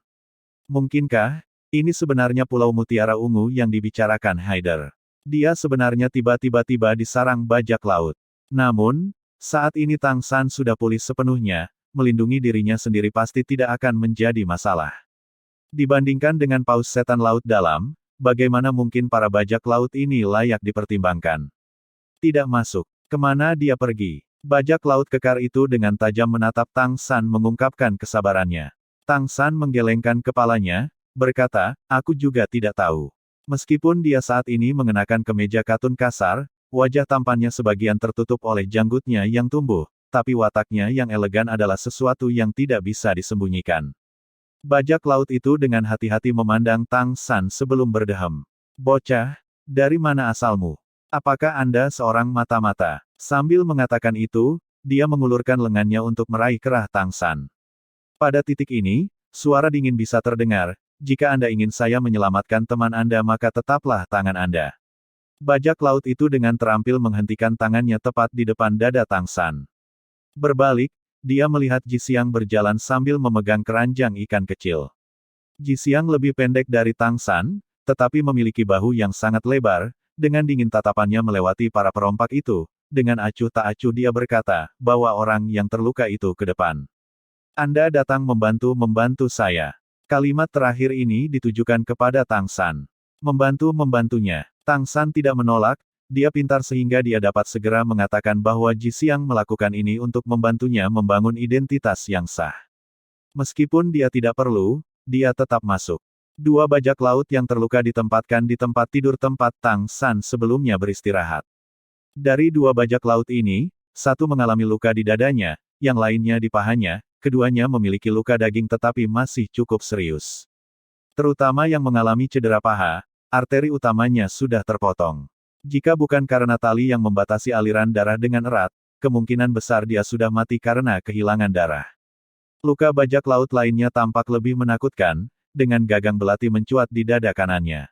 S1: Mungkinkah ini sebenarnya Pulau Mutiara Ungu yang dibicarakan Haider? Dia sebenarnya tiba-tiba di sarang bajak laut. Namun, saat ini Tang San sudah pulih sepenuhnya, melindungi dirinya sendiri pasti tidak akan menjadi masalah. Dibandingkan dengan Paus Setan Laut Dalam, bagaimana mungkin para bajak laut ini layak dipertimbangkan? Tidak masuk. Kemana dia pergi? Bajak laut kekar itu dengan tajam menatap Tang San mengungkapkan kesabarannya. Tang San menggelengkan kepalanya, berkata, aku juga tidak tahu. Meskipun dia saat ini mengenakan kemeja katun kasar, wajah tampannya sebagian tertutup oleh janggutnya yang tumbuh, tapi wataknya yang elegan adalah sesuatu yang tidak bisa disembunyikan. Bajak laut itu dengan hati-hati memandang Tang San sebelum berdehem. Bocah, dari mana asalmu? Apakah Anda seorang mata-mata? Sambil mengatakan itu, dia mengulurkan lengannya untuk meraih kerah Tang San. Pada titik ini, suara dingin bisa terdengar. Jika Anda ingin saya menyelamatkan teman Anda maka tetaplah tangan Anda. Bajak laut itu dengan terampil menghentikan tangannya tepat di depan dada Tang San. Berbalik, dia melihat Ji Xiang berjalan sambil memegang keranjang ikan kecil. Ji Xiang lebih pendek dari Tang San, tetapi memiliki bahu yang sangat lebar, dengan dingin tatapannya melewati para perompak itu, dengan acuh tak acuh dia berkata, bawa orang yang terluka itu ke depan. Anda datang membantu saya. Kalimat terakhir ini ditujukan kepada Tang San. Membantunya. Tang San tidak menolak, dia pintar sehingga dia dapat segera mengatakan bahwa Ji Xiang melakukan ini untuk membantunya membangun identitas yang sah. Meskipun dia tidak perlu, dia tetap masuk. Dua bajak laut yang terluka ditempatkan di tempat tidur tempat Tang San sebelumnya beristirahat. Dari dua bajak laut ini, satu mengalami luka di dadanya, yang lainnya di pahanya, keduanya memiliki luka daging tetapi masih cukup serius. Terutama yang mengalami cedera paha, arteri utamanya sudah terpotong. Jika bukan karena tali yang membatasi aliran darah dengan erat, kemungkinan besar dia sudah mati karena kehilangan darah. Luka bajak laut lainnya tampak lebih menakutkan, dengan gagang belati mencuat di dada kanannya.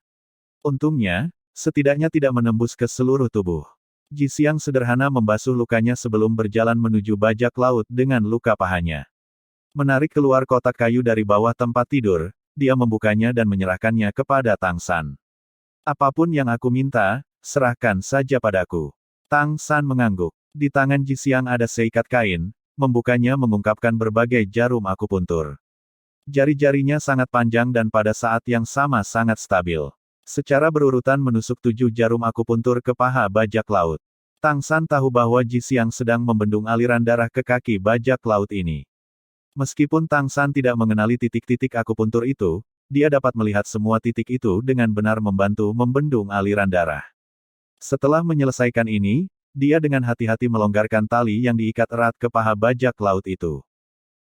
S1: Untungnya, setidaknya tidak menembus ke seluruh tubuh. Ji Xiang sederhana membasuh lukanya sebelum berjalan menuju bajak laut dengan luka pahanya. Menarik keluar kotak kayu dari bawah tempat tidur, dia membukanya dan menyerahkannya kepada Tang San. Apapun yang aku minta, serahkan saja padaku. Tang San mengangguk. Di tangan Ji Xiang ada seikat kain, membukanya mengungkapkan berbagai jarum akupuntur. Jari-jarinya sangat panjang dan pada saat yang sama sangat stabil. Secara berurutan menusuk 7 jarum akupuntur ke paha bajak laut. Tang San tahu bahwa Ji Xiang sedang membendung aliran darah ke kaki bajak laut ini. Meskipun Tang San tidak mengenali titik-titik akupuntur itu, dia dapat melihat semua titik itu dengan benar membantu membendung aliran darah. Setelah menyelesaikan ini, dia dengan hati-hati melonggarkan tali yang diikat erat ke paha bajak laut itu.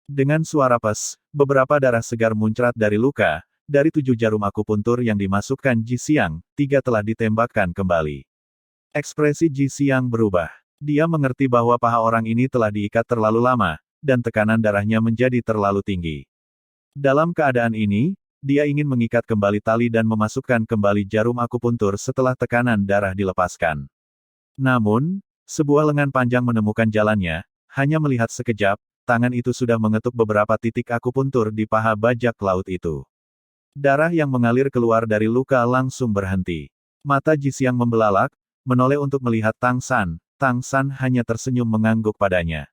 S1: Dengan suara pes, beberapa darah segar muncrat dari luka, dari 7 jarum akupuntur yang dimasukkan Ji Xiang, 3 telah ditembakkan kembali. Ekspresi Ji Xiang berubah. Dia mengerti bahwa paha orang ini telah diikat terlalu lama, dan tekanan darahnya menjadi terlalu tinggi. Dalam keadaan ini, dia ingin mengikat kembali tali dan memasukkan kembali jarum akupuntur setelah tekanan darah dilepaskan. Namun, sebuah lengan panjang menemukan jalannya, hanya melihat sekejap, tangan itu sudah mengetuk beberapa titik akupuntur di paha bajak laut itu. Darah yang mengalir keluar dari luka langsung berhenti. Mata Ji Xiang membelalak, menoleh untuk melihat Tang San. Tang San hanya tersenyum mengangguk padanya.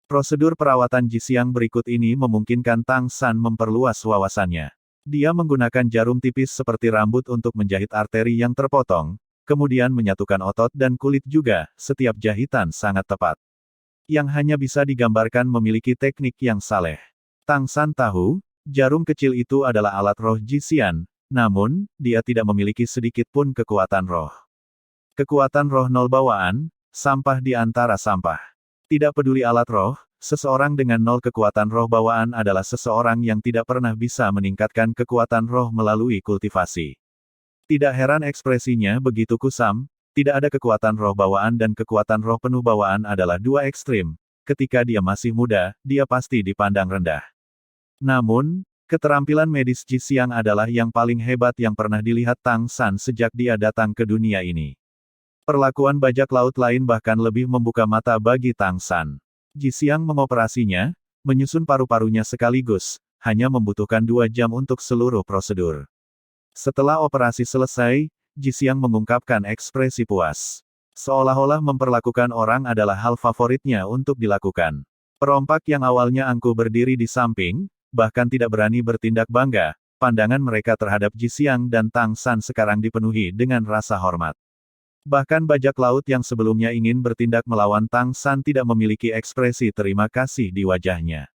S1: Prosedur perawatan Ji Xiang berikut ini memungkinkan Tang San memperluas wawasannya. Dia menggunakan jarum tipis seperti rambut untuk menjahit arteri yang terpotong, kemudian menyatukan otot dan kulit juga, setiap jahitan sangat tepat. Yang hanya bisa digambarkan memiliki teknik yang saleh. Tang San tahu, jarum kecil itu adalah alat roh Ji Xiang, namun, dia tidak memiliki sedikit pun kekuatan roh. Kekuatan roh nol bawaan, sampah di antara sampah. Tidak peduli alat roh, seseorang dengan 0 kekuatan roh bawaan adalah seseorang yang tidak pernah bisa meningkatkan kekuatan roh melalui kultivasi. Tidak heran ekspresinya begitu kusam, tidak ada kekuatan roh bawaan dan kekuatan roh penuh bawaan adalah 2 ekstrim. Ketika dia masih muda, dia pasti dipandang rendah. Namun, keterampilan medis Ji Xiang adalah yang paling hebat yang pernah dilihat Tang San sejak dia datang ke dunia ini. Perlakuan bajak laut lain bahkan lebih membuka mata bagi Tang San. Ji Xiang mengoperasinya, menyusun paru-parunya sekaligus, hanya membutuhkan 2 jam untuk seluruh prosedur. Setelah operasi selesai, Ji Xiang mengungkapkan ekspresi puas. Seolah-olah memperlakukan orang adalah hal favoritnya untuk dilakukan. Perompak yang awalnya angkuh berdiri di samping, bahkan tidak berani bertindak bangga, pandangan mereka terhadap Ji Xiang dan Tang San sekarang dipenuhi dengan rasa hormat. Bahkan bajak laut yang sebelumnya ingin bertindak melawan Tang San tidak memiliki ekspresi terima kasih di wajahnya.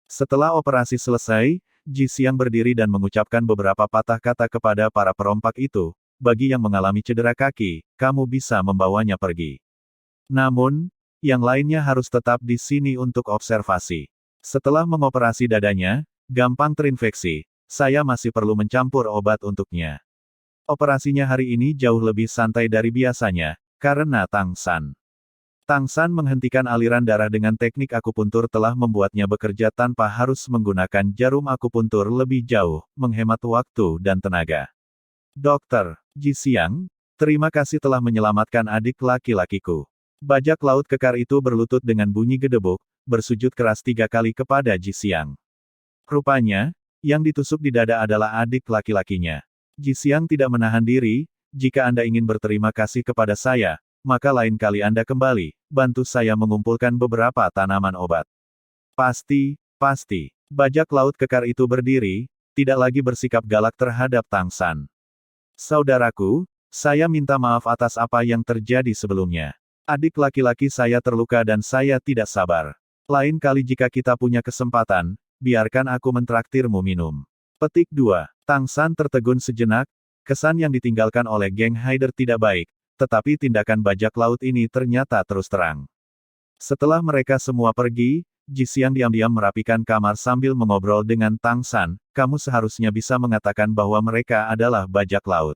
S1: Setelah operasi selesai, Ji Xiang berdiri dan mengucapkan beberapa patah kata kepada para perompak itu, bagi yang mengalami cedera kaki, kamu bisa membawanya pergi. Namun, yang lainnya harus tetap di sini untuk observasi. Setelah mengoperasi dadanya, gampang terinfeksi, saya masih perlu mencampur obat untuknya. Operasinya hari ini jauh lebih santai dari biasanya, karena Tang San. Tang San menghentikan aliran darah dengan teknik akupuntur telah membuatnya bekerja tanpa harus menggunakan jarum akupuntur lebih jauh, menghemat waktu dan tenaga. Dokter, Ji Xiang, terima kasih telah menyelamatkan adik laki-lakiku. Bajak laut kekar itu berlutut dengan bunyi gedebuk, bersujud keras 3 kali kepada Ji Xiang. Rupanya, yang ditusuk di dada adalah adik laki-lakinya. Ji Xiang tidak menahan diri, jika Anda ingin berterima kasih kepada saya, maka lain kali Anda kembali, bantu saya mengumpulkan beberapa tanaman obat. Pasti, Pasti. Bajak laut kekar itu berdiri, tidak lagi bersikap galak terhadap Tang San. Saudaraku, saya minta maaf atas apa yang terjadi sebelumnya. Adik laki-laki saya terluka dan saya tidak sabar. Lain kali jika kita punya kesempatan, biarkan aku mentraktirmu minum. Petik 2. Tang San tertegun sejenak, kesan yang ditinggalkan oleh geng Haider tidak baik, tetapi tindakan bajak laut ini ternyata terus terang. Setelah mereka semua pergi, Ji Xiang diam-diam merapikan kamar sambil mengobrol dengan Tang San, kamu seharusnya bisa mengatakan bahwa mereka adalah bajak laut.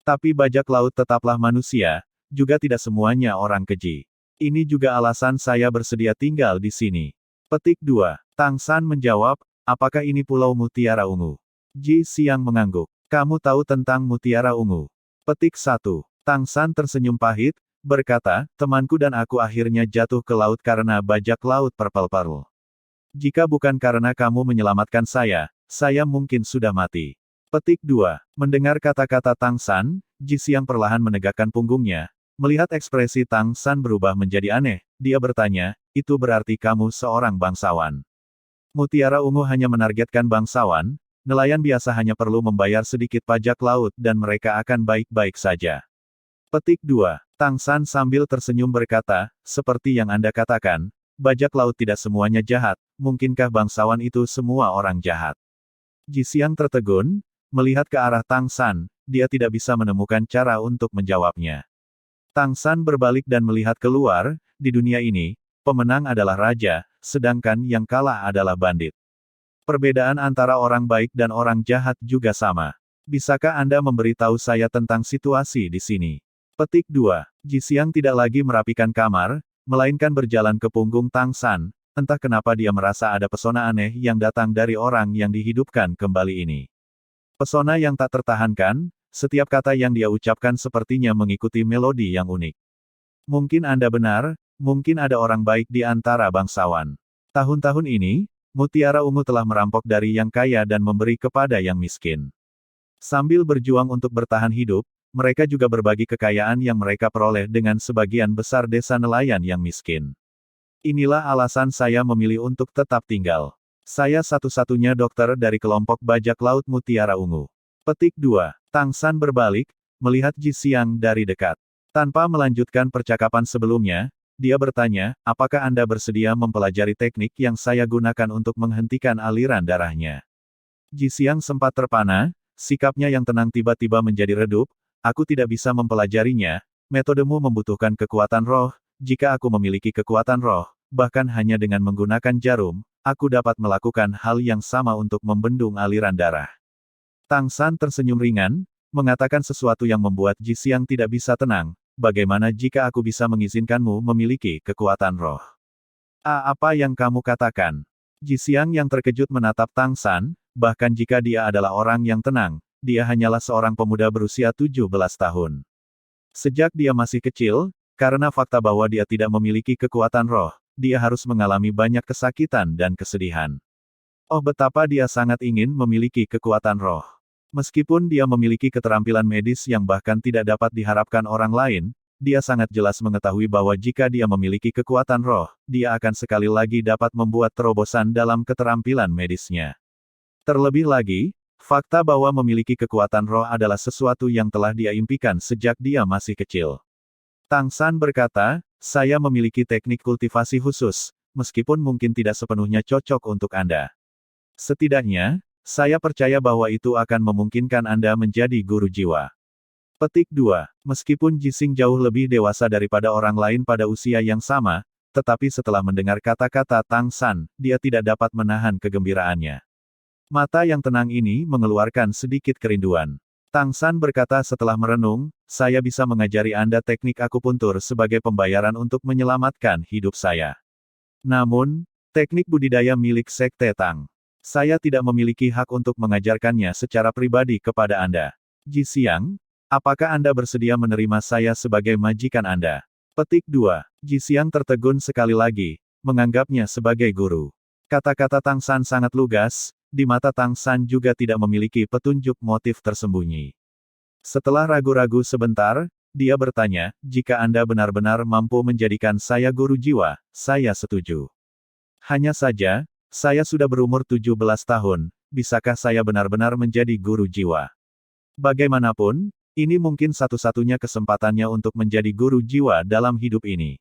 S1: Tapi bajak laut tetaplah manusia, juga tidak semuanya orang keji. Ini juga alasan saya bersedia tinggal di sini. Petik 2. Tang San menjawab, apakah ini Pulau Mutiara Ungu? Ji Xiang mengangguk. Kamu tahu tentang Mutiara Ungu? Petik 1. Tang San tersenyum pahit, berkata, temanku dan aku akhirnya jatuh ke laut karena bajak laut Purple Pearl. Jika bukan karena kamu menyelamatkan saya mungkin sudah mati. Petik 2. Mendengar kata-kata Tang San, Ji Xiang perlahan menegakkan punggungnya. Melihat ekspresi Tang San berubah menjadi aneh, dia bertanya, itu berarti kamu seorang bangsawan. Mutiara Ungu hanya menargetkan bangsawan, nelayan biasa hanya perlu membayar sedikit pajak laut dan mereka akan baik-baik saja. Petik 2. Tang San sambil tersenyum berkata, seperti yang Anda katakan, bajak laut tidak semuanya jahat, mungkinkah bangsawan itu semua orang jahat? Ji Xiang tertegun, melihat ke arah Tang San, dia tidak bisa menemukan cara untuk menjawabnya. Tang San berbalik dan melihat keluar, di dunia ini, pemenang adalah raja, sedangkan yang kalah adalah bandit. Perbedaan antara orang baik dan orang jahat juga sama. Bisakah Anda memberitahu saya tentang situasi di sini? Petik 2. Ji Xiang tidak lagi merapikan kamar, melainkan berjalan ke punggung Tang San, entah kenapa dia merasa ada pesona aneh yang datang dari orang yang dihidupkan kembali ini. Pesona yang tak tertahankan, setiap kata yang dia ucapkan sepertinya mengikuti melodi yang unik. Mungkin Anda benar, mungkin ada orang baik di antara bangsawan. Tahun-tahun ini, Mutiara Ungu telah merampok dari yang kaya dan memberi kepada yang miskin. Sambil berjuang untuk bertahan hidup, mereka juga berbagi kekayaan yang mereka peroleh dengan sebagian besar desa nelayan yang miskin. Inilah alasan saya memilih untuk tetap tinggal. Saya satu-satunya dokter dari kelompok bajak laut Mutiara Ungu. Petik 2. Tang San berbalik, melihat Ji Xiang dari dekat. Tanpa melanjutkan percakapan sebelumnya, dia bertanya, apakah Anda bersedia mempelajari teknik yang saya gunakan untuk menghentikan aliran darahnya? Ji Xiang sempat terpana, sikapnya yang tenang tiba-tiba menjadi redup. Aku tidak bisa mempelajarinya, metodemu membutuhkan kekuatan roh, jika aku memiliki kekuatan roh, bahkan hanya dengan menggunakan jarum, aku dapat melakukan hal yang sama untuk membendung aliran darah. Tang San tersenyum ringan, mengatakan sesuatu yang membuat Ji Xiang tidak bisa tenang, bagaimana jika aku bisa mengizinkanmu memiliki kekuatan roh? Apa yang kamu katakan? Ji Xiang yang terkejut menatap Tang San, bahkan jika dia adalah orang yang tenang, dia hanyalah seorang pemuda berusia 17 tahun. Sejak dia masih kecil, karena fakta bahwa dia tidak memiliki kekuatan roh, dia harus mengalami banyak kesakitan dan kesedihan. Oh betapa dia sangat ingin memiliki kekuatan roh. Meskipun dia memiliki keterampilan medis yang bahkan tidak dapat diharapkan orang lain, dia sangat jelas mengetahui bahwa jika dia memiliki kekuatan roh, dia akan sekali lagi dapat membuat terobosan dalam keterampilan medisnya. Terlebih lagi, fakta bahwa memiliki kekuatan roh adalah sesuatu yang telah dia impikan sejak dia masih kecil. Tang San berkata, saya memiliki teknik kultivasi khusus, meskipun mungkin tidak sepenuhnya cocok untuk Anda. Setidaknya, saya percaya bahwa itu akan memungkinkan Anda menjadi guru jiwa. Petik 2. Meskipun Ji Xiang jauh lebih dewasa daripada orang lain pada usia yang sama, tetapi setelah mendengar kata-kata Tang San, dia tidak dapat menahan kegembiraannya. Mata yang tenang ini mengeluarkan sedikit kerinduan. Tang San berkata setelah merenung, saya bisa mengajari Anda teknik akupuntur sebagai pembayaran untuk menyelamatkan hidup saya. Namun, teknik budidaya milik Sekte Tang. Saya tidak memiliki hak untuk mengajarkannya secara pribadi kepada Anda. Ji Xiang, apakah Anda bersedia menerima saya sebagai majikan Anda? Petik 2. Ji Xiang tertegun sekali lagi, menganggapnya sebagai guru. Kata-kata Tang San sangat lugas. Di mata Tang San juga tidak memiliki petunjuk motif tersembunyi. Setelah ragu-ragu sebentar, dia bertanya, jika Anda benar-benar mampu menjadikan saya guru jiwa, saya setuju. Hanya saja, Saya sudah berumur 17 tahun, bisakah saya benar-benar menjadi guru jiwa? Bagaimanapun, ini mungkin satu-satunya kesempatannya untuk menjadi guru jiwa dalam hidup ini.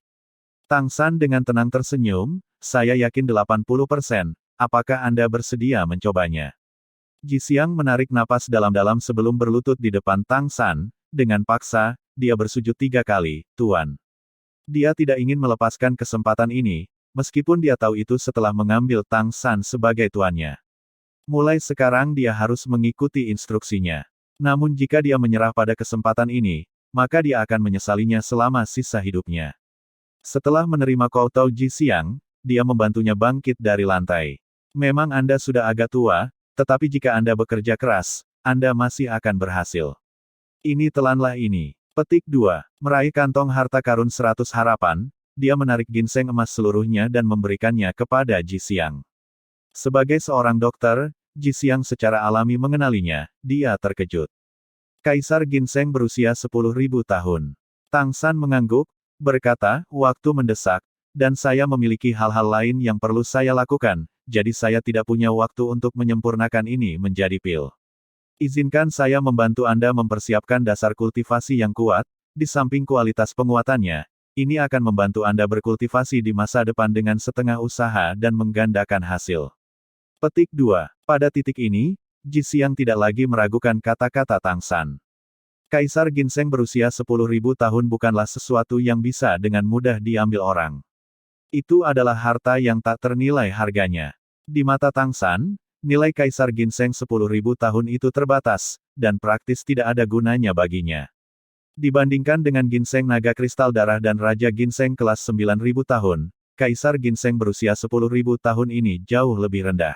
S1: Tang San dengan tenang tersenyum, saya yakin 80%, apakah Anda bersedia mencobanya? Ji Xiang menarik napas dalam-dalam sebelum berlutut di depan Tang San, dengan paksa, dia bersujud 3 kali, Tuan. Dia tidak ingin melepaskan kesempatan ini, meskipun dia tahu itu setelah mengambil Tang San sebagai tuannya. Mulai sekarang dia harus mengikuti instruksinya. Namun jika dia menyerah pada kesempatan ini, maka dia akan menyesalinya selama sisa hidupnya. Setelah menerima koutou Ji Xiang, dia membantunya bangkit dari lantai. Memang Anda sudah agak tua, tetapi jika Anda bekerja keras, Anda masih akan berhasil. Ini telanlah ini. Petik 2. Meraih kantong harta karun 100 harapan, dia menarik ginseng emas seluruhnya dan memberikannya kepada Ji Xiang. Sebagai seorang dokter, Ji Xiang secara alami mengenalinya, dia terkejut. Kaisar ginseng berusia 10.000 tahun. Tang San mengangguk, berkata, waktu mendesak, dan saya memiliki hal-hal lain yang perlu saya lakukan, jadi saya tidak punya waktu untuk menyempurnakan ini menjadi pil. Izinkan saya membantu Anda mempersiapkan dasar kultivasi yang kuat, di samping kualitas penguatannya, ini akan membantu Anda berkultivasi di masa depan dengan setengah usaha dan menggandakan hasil. Petik 2. Pada titik ini, Ji Xiang tidak lagi meragukan kata-kata Tang San. Kaisar ginseng berusia 10.000 tahun bukanlah sesuatu yang bisa dengan mudah diambil orang. Itu adalah harta yang tak ternilai harganya. Di mata Tang San, nilai Kaisar ginseng 10.000 tahun itu terbatas, dan praktis tidak ada gunanya baginya. Dibandingkan dengan ginseng naga kristal darah dan Raja ginseng kelas 9.000 tahun, Kaisar ginseng berusia 10.000 tahun ini jauh lebih rendah.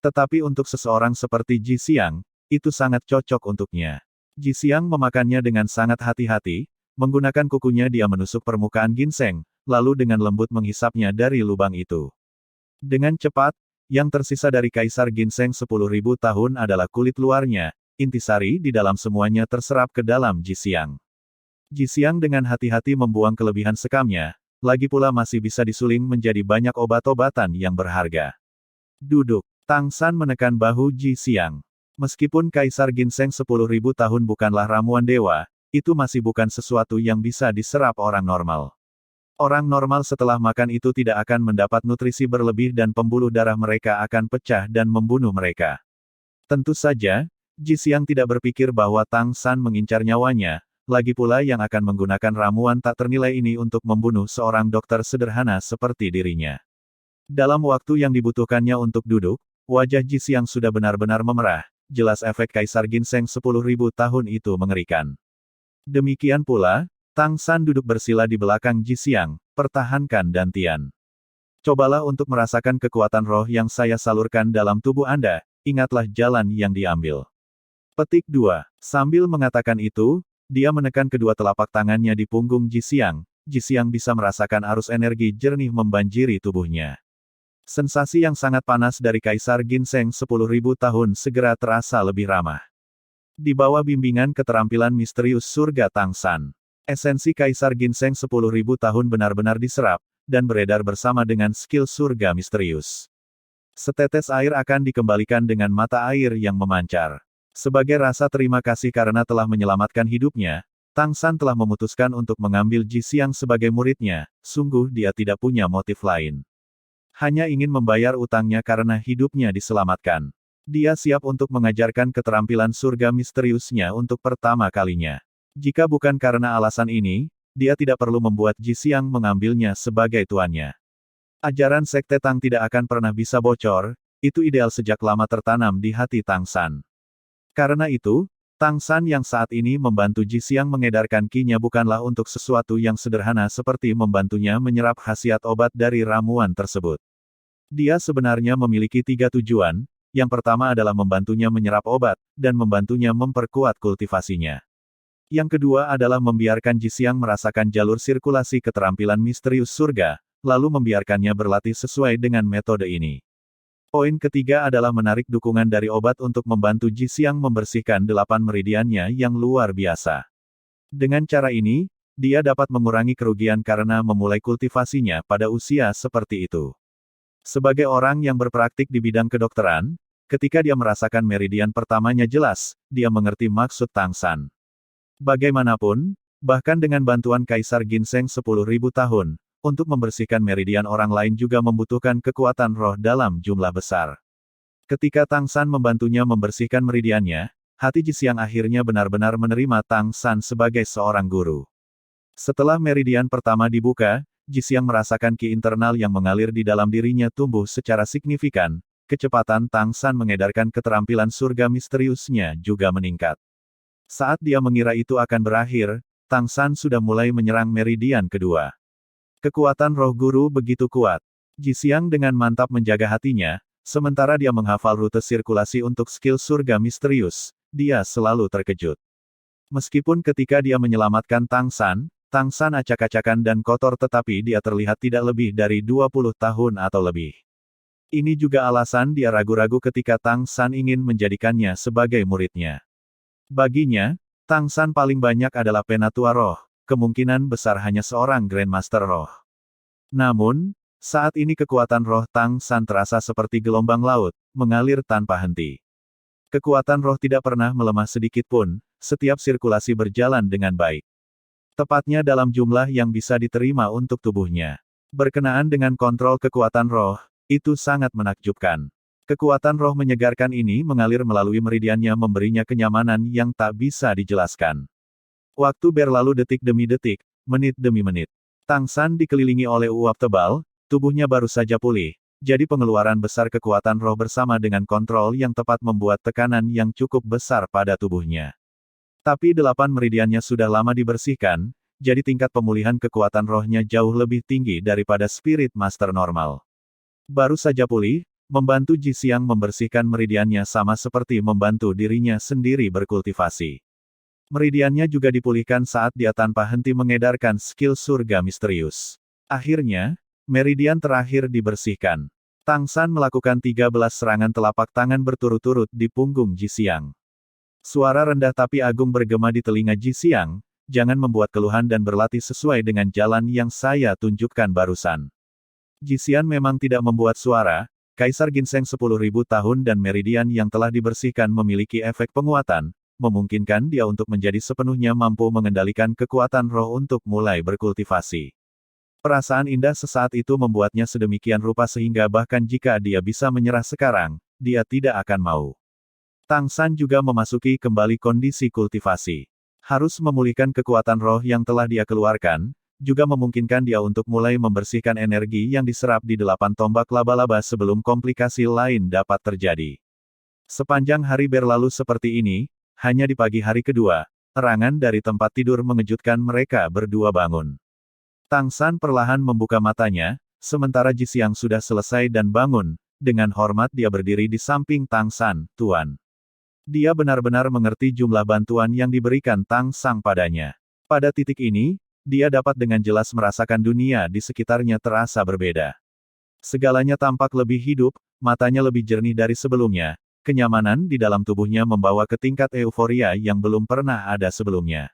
S1: Tetapi untuk seseorang seperti Ji Xiang, itu sangat cocok untuknya. Ji Xiang memakannya dengan sangat hati-hati, menggunakan kukunya dia menusuk permukaan ginseng, lalu dengan lembut menghisapnya dari lubang itu. Dengan cepat, yang tersisa dari Kaisar ginseng 10.000 tahun adalah kulit luarnya, intisari di dalam semuanya terserap ke dalam Ji Xiang. Ji Xiang dengan hati-hati membuang kelebihan sekamnya, lagi pula masih bisa disuling menjadi banyak obat-obatan yang berharga. Duduk. Tang San menekan bahu Ji Xiang. Meskipun Kaisar ginseng 10.000 tahun bukanlah ramuan dewa, itu masih bukan sesuatu yang bisa diserap orang normal. Orang normal setelah makan itu tidak akan mendapat nutrisi berlebih dan pembuluh darah mereka akan pecah dan membunuh mereka. Tentu saja, Ji Xiang tidak berpikir bahwa Tang San mengincar nyawanya, lagi pula yang akan menggunakan ramuan tak ternilai ini untuk membunuh seorang dokter sederhana seperti dirinya. Dalam waktu yang dibutuhkannya untuk duduk, wajah Ji Xiang sudah benar-benar memerah, jelas efek Kaisar ginseng 10.000 tahun itu mengerikan. Demikian pula, Tang San duduk bersila di belakang Ji Xiang, pertahankan dantian. Cobalah untuk merasakan kekuatan roh yang saya salurkan dalam tubuh Anda, ingatlah jalan yang diambil. Petik 2. Sambil mengatakan itu, dia menekan kedua telapak tangannya di punggung Ji Xiang. Ji Xiang bisa merasakan arus energi jernih membanjiri tubuhnya. Sensasi yang sangat panas dari Kaisar ginseng 10.000 tahun segera terasa lebih ramah. Di bawah bimbingan keterampilan misterius surga Tang San, esensi Kaisar ginseng 10.000 tahun benar-benar diserap, dan beredar bersama dengan skill surga misterius. Setetes air akan dikembalikan dengan mata air yang memancar. Sebagai rasa terima kasih karena telah menyelamatkan hidupnya, Tang San telah memutuskan untuk mengambil Ji Xiang sebagai muridnya, sungguh dia tidak punya motif lain. Hanya ingin membayar utangnya karena hidupnya diselamatkan. Dia siap untuk mengajarkan keterampilan surga misteriusnya untuk pertama kalinya. Jika bukan karena alasan ini, dia tidak perlu membuat Ji Xiang mengambilnya sebagai tuannya. Ajaran Sekte Tang tidak akan pernah bisa bocor, itu ideal sejak lama tertanam di hati Tang San. Karena itu, Tang San yang saat ini membantu Ji Xiang mengedarkan ki-nya bukanlah untuk sesuatu yang sederhana seperti membantunya menyerap khasiat obat dari ramuan tersebut. Dia sebenarnya memiliki 3 tujuan, yang pertama adalah membantunya menyerap obat, dan membantunya memperkuat kultivasinya. Yang kedua adalah membiarkan Ji Xiang merasakan jalur sirkulasi keterampilan misterius surga, lalu membiarkannya berlatih sesuai dengan metode ini. Poin ketiga adalah menarik dukungan dari obat untuk membantu Ji Xiang membersihkan 8 meridiannya yang luar biasa. Dengan cara ini, dia dapat mengurangi kerugian karena memulai kultivasinya pada usia seperti itu. Sebagai orang yang berpraktik di bidang kedokteran, ketika dia merasakan meridian pertamanya jelas, dia mengerti maksud Tang San. Bagaimanapun, bahkan dengan bantuan Kaisar Ginseng 10.000 tahun, untuk membersihkan meridian orang lain juga membutuhkan kekuatan roh dalam jumlah besar. Ketika Tang San membantunya membersihkan meridiannya, hati Jisiang akhirnya benar-benar menerima Tang San sebagai seorang guru. Setelah meridian pertama dibuka, Jisiang merasakan ki internal yang mengalir di dalam dirinya tumbuh secara signifikan, kecepatan Tang San mengedarkan keterampilan surga misteriusnya juga meningkat. Saat dia mengira itu akan berakhir, Tang San sudah mulai menyerang meridian kedua. Kekuatan roh guru begitu kuat. Jisiang dengan mantap menjaga hatinya, sementara dia menghafal rute sirkulasi untuk skill surga misterius, dia selalu terkejut. Meskipun ketika dia menyelamatkan Tang San acak-acakan dan kotor tetapi dia terlihat tidak lebih dari 20 tahun atau lebih. Ini juga alasan dia ragu-ragu ketika Tang San ingin menjadikannya sebagai muridnya. Baginya, Tang San paling banyak adalah penatua roh, kemungkinan besar hanya seorang Grandmaster roh. Namun, saat ini kekuatan roh Tang San terasa seperti gelombang laut, mengalir tanpa henti. Kekuatan roh tidak pernah melemah sedikit pun, setiap sirkulasi berjalan dengan baik. Tepatnya dalam jumlah yang bisa diterima untuk tubuhnya. Berkenaan dengan kontrol kekuatan roh, itu sangat menakjubkan. Kekuatan roh menyegarkan ini mengalir melalui meridiannya memberinya kenyamanan yang tak bisa dijelaskan. Waktu berlalu detik demi detik, menit demi menit. Tang San dikelilingi oleh uap tebal, tubuhnya baru saja pulih, jadi pengeluaran besar kekuatan roh bersama dengan kontrol yang tepat membuat tekanan yang cukup besar pada tubuhnya. Tapi 8 meridiannya sudah lama dibersihkan, jadi tingkat pemulihan kekuatan rohnya jauh lebih tinggi daripada Spirit Master normal. Baru saja pulih, membantu Jisiang membersihkan meridiannya sama seperti membantu dirinya sendiri berkultivasi. Meridiannya juga dipulihkan saat dia tanpa henti mengedarkan skill surga misterius. Akhirnya, meridian terakhir dibersihkan. Tang San melakukan 13 serangan telapak tangan berturut-turut di punggung Jisiang. Suara rendah tapi agung bergema di telinga Jisiang, jangan membuat keluhan dan berlatih sesuai dengan jalan yang saya tunjukkan barusan. Jisiang memang tidak membuat suara, Kaisar Ginseng 10.000 tahun dan meridian yang telah dibersihkan memiliki efek penguatan, memungkinkan dia untuk menjadi sepenuhnya mampu mengendalikan kekuatan roh untuk mulai berkultivasi. Perasaan indah sesaat itu membuatnya sedemikian rupa sehingga bahkan jika dia bisa menyerah sekarang, dia tidak akan mau. Tang San juga memasuki kembali kondisi kultivasi. Harus memulihkan kekuatan roh yang telah dia keluarkan, juga memungkinkan dia untuk mulai membersihkan energi yang diserap di 8 tombak laba-laba sebelum komplikasi lain dapat terjadi. Sepanjang hari berlalu seperti ini, hanya di pagi hari kedua, erangan dari tempat tidur mengejutkan mereka berdua bangun. Tang San perlahan membuka matanya, sementara Jisiang sudah selesai dan bangun, dengan hormat dia berdiri di samping Tang San, Tuan. Dia benar-benar mengerti jumlah bantuan yang diberikan Tang San padanya. Pada titik ini, dia dapat dengan jelas merasakan dunia di sekitarnya terasa berbeda. Segalanya tampak lebih hidup, matanya lebih jernih dari sebelumnya, kenyamanan di dalam tubuhnya membawa ke tingkat euforia yang belum pernah ada sebelumnya.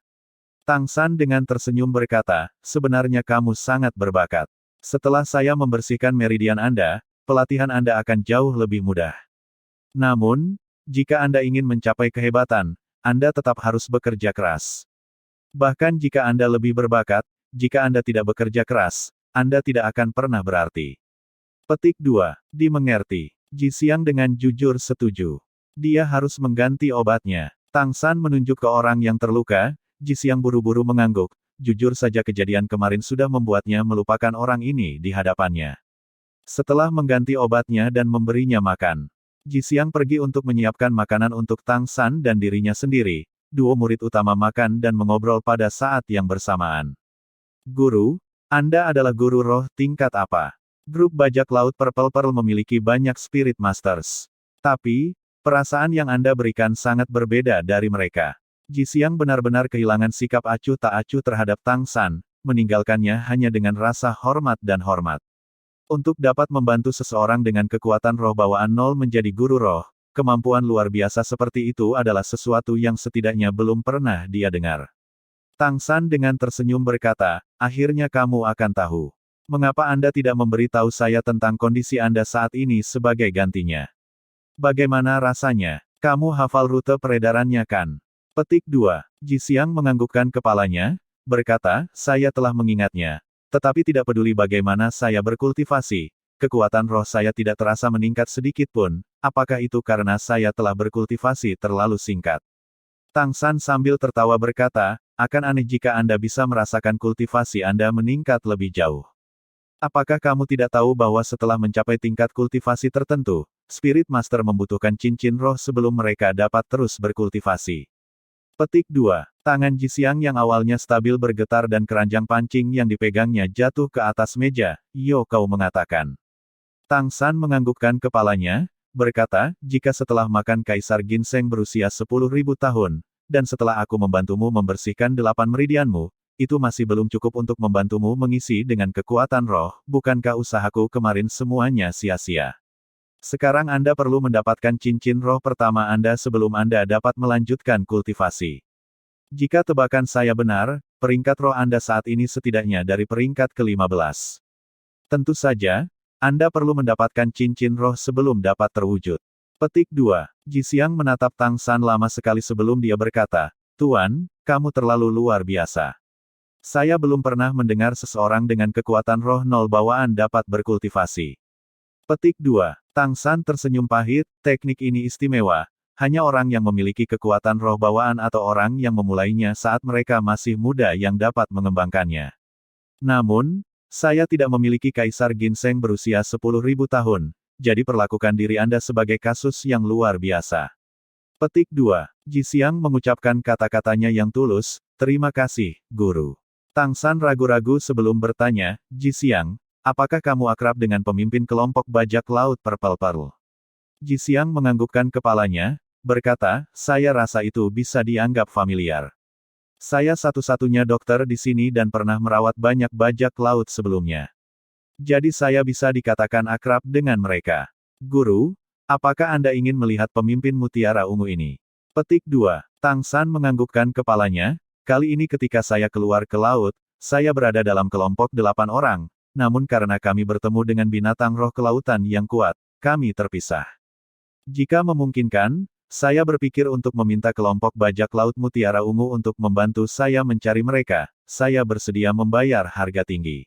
S1: Tang San dengan tersenyum berkata, sebenarnya kamu sangat berbakat. Setelah saya membersihkan meridian Anda, pelatihan Anda akan jauh lebih mudah. Namun, jika Anda ingin mencapai kehebatan, Anda tetap harus bekerja keras. Bahkan jika Anda lebih berbakat, jika Anda tidak bekerja keras, Anda tidak akan pernah berarti. Petik 2. Dimengerti. Jisiang dengan jujur setuju. Dia harus mengganti obatnya. Tang San menunjuk ke orang yang terluka, Jisiang buru-buru mengangguk, jujur saja kejadian kemarin sudah membuatnya melupakan orang ini di hadapannya. Setelah mengganti obatnya dan memberinya makan, Jisiang pergi untuk menyiapkan makanan untuk Tang San dan dirinya sendiri. Duo murid utama makan dan mengobrol pada saat yang bersamaan. Guru, Anda adalah guru roh tingkat apa? Grup bajak laut Purple Pearl memiliki banyak Spirit Masters. Tapi, perasaan yang Anda berikan sangat berbeda dari mereka. Jisiang benar-benar kehilangan sikap acuh tak acuh terhadap Tang San, meninggalkannya hanya dengan rasa hormat dan hormat. Untuk dapat membantu seseorang dengan kekuatan roh bawaan 0 menjadi guru roh, kemampuan luar biasa seperti itu adalah sesuatu yang setidaknya belum pernah dia dengar. Tang San dengan tersenyum berkata, akhirnya kamu akan tahu. Mengapa Anda tidak memberi tahu saya tentang kondisi Anda saat ini sebagai gantinya? Bagaimana rasanya? Kamu hafal rute peredarannya kan? Petik 2. Ji Xiang menganggukkan kepalanya, berkata, saya telah mengingatnya. Tetapi tidak peduli bagaimana saya berkultivasi, kekuatan roh saya tidak terasa meningkat sedikit pun, apakah itu karena saya telah berkultivasi terlalu singkat? Tang San sambil tertawa berkata, akan aneh jika Anda bisa merasakan kultivasi Anda meningkat lebih jauh. Apakah kamu tidak tahu bahwa setelah mencapai tingkat kultivasi tertentu, Spirit Master membutuhkan cincin roh sebelum mereka dapat terus berkultivasi? Petik 2. Tangan Ji Xiang yang awalnya stabil bergetar dan keranjang pancing yang dipegangnya jatuh ke atas meja, Yo Kau mengatakan. Tang San menganggukkan kepalanya, berkata, jika setelah makan Kaisar Ginseng berusia 10.000 tahun, dan setelah aku membantumu membersihkan 8 meridianmu, itu masih belum cukup untuk membantumu mengisi dengan kekuatan roh, bukankah usahaku kemarin semuanya sia-sia? Sekarang Anda perlu mendapatkan cincin roh pertama Anda sebelum Anda dapat melanjutkan kultivasi. Jika tebakan saya benar, peringkat roh Anda saat ini setidaknya dari peringkat ke-15. Tentu saja, Anda perlu mendapatkan cincin roh sebelum dapat terwujud. Petik 2. Ji Xiang menatap Tang San lama sekali sebelum dia berkata, Tuan, kamu terlalu luar biasa. Saya belum pernah mendengar seseorang dengan kekuatan roh nol bawaan dapat berkultivasi. Petik 2. Tang San tersenyum pahit, teknik ini istimewa, hanya orang yang memiliki kekuatan roh bawaan atau orang yang memulainya saat mereka masih muda yang dapat mengembangkannya. Namun, saya tidak memiliki Kaisar Ginseng berusia 10.000 tahun, jadi perlakukan diri Anda sebagai kasus yang luar biasa. Petik 2. Ji Xiang mengucapkan kata-katanya yang tulus, terima kasih, Guru. Tang San ragu-ragu sebelum bertanya, Ji Xiang, apakah kamu akrab dengan pemimpin kelompok bajak laut Purple Pearl? Ji Xiang menganggukkan kepalanya, berkata, saya rasa itu bisa dianggap familiar. Saya satu-satunya dokter di sini dan pernah merawat banyak bajak laut sebelumnya. Jadi saya bisa dikatakan akrab dengan mereka. Guru, apakah Anda ingin melihat pemimpin mutiara ungu ini? Petik 2. Tang San menganggukkan kepalanya, kali ini ketika saya keluar ke laut, saya berada dalam kelompok 8 orang, namun karena kami bertemu dengan binatang roh kelautan yang kuat, kami terpisah. Jika memungkinkan, saya berpikir untuk meminta kelompok bajak laut mutiara ungu untuk membantu saya mencari mereka, saya bersedia membayar harga tinggi.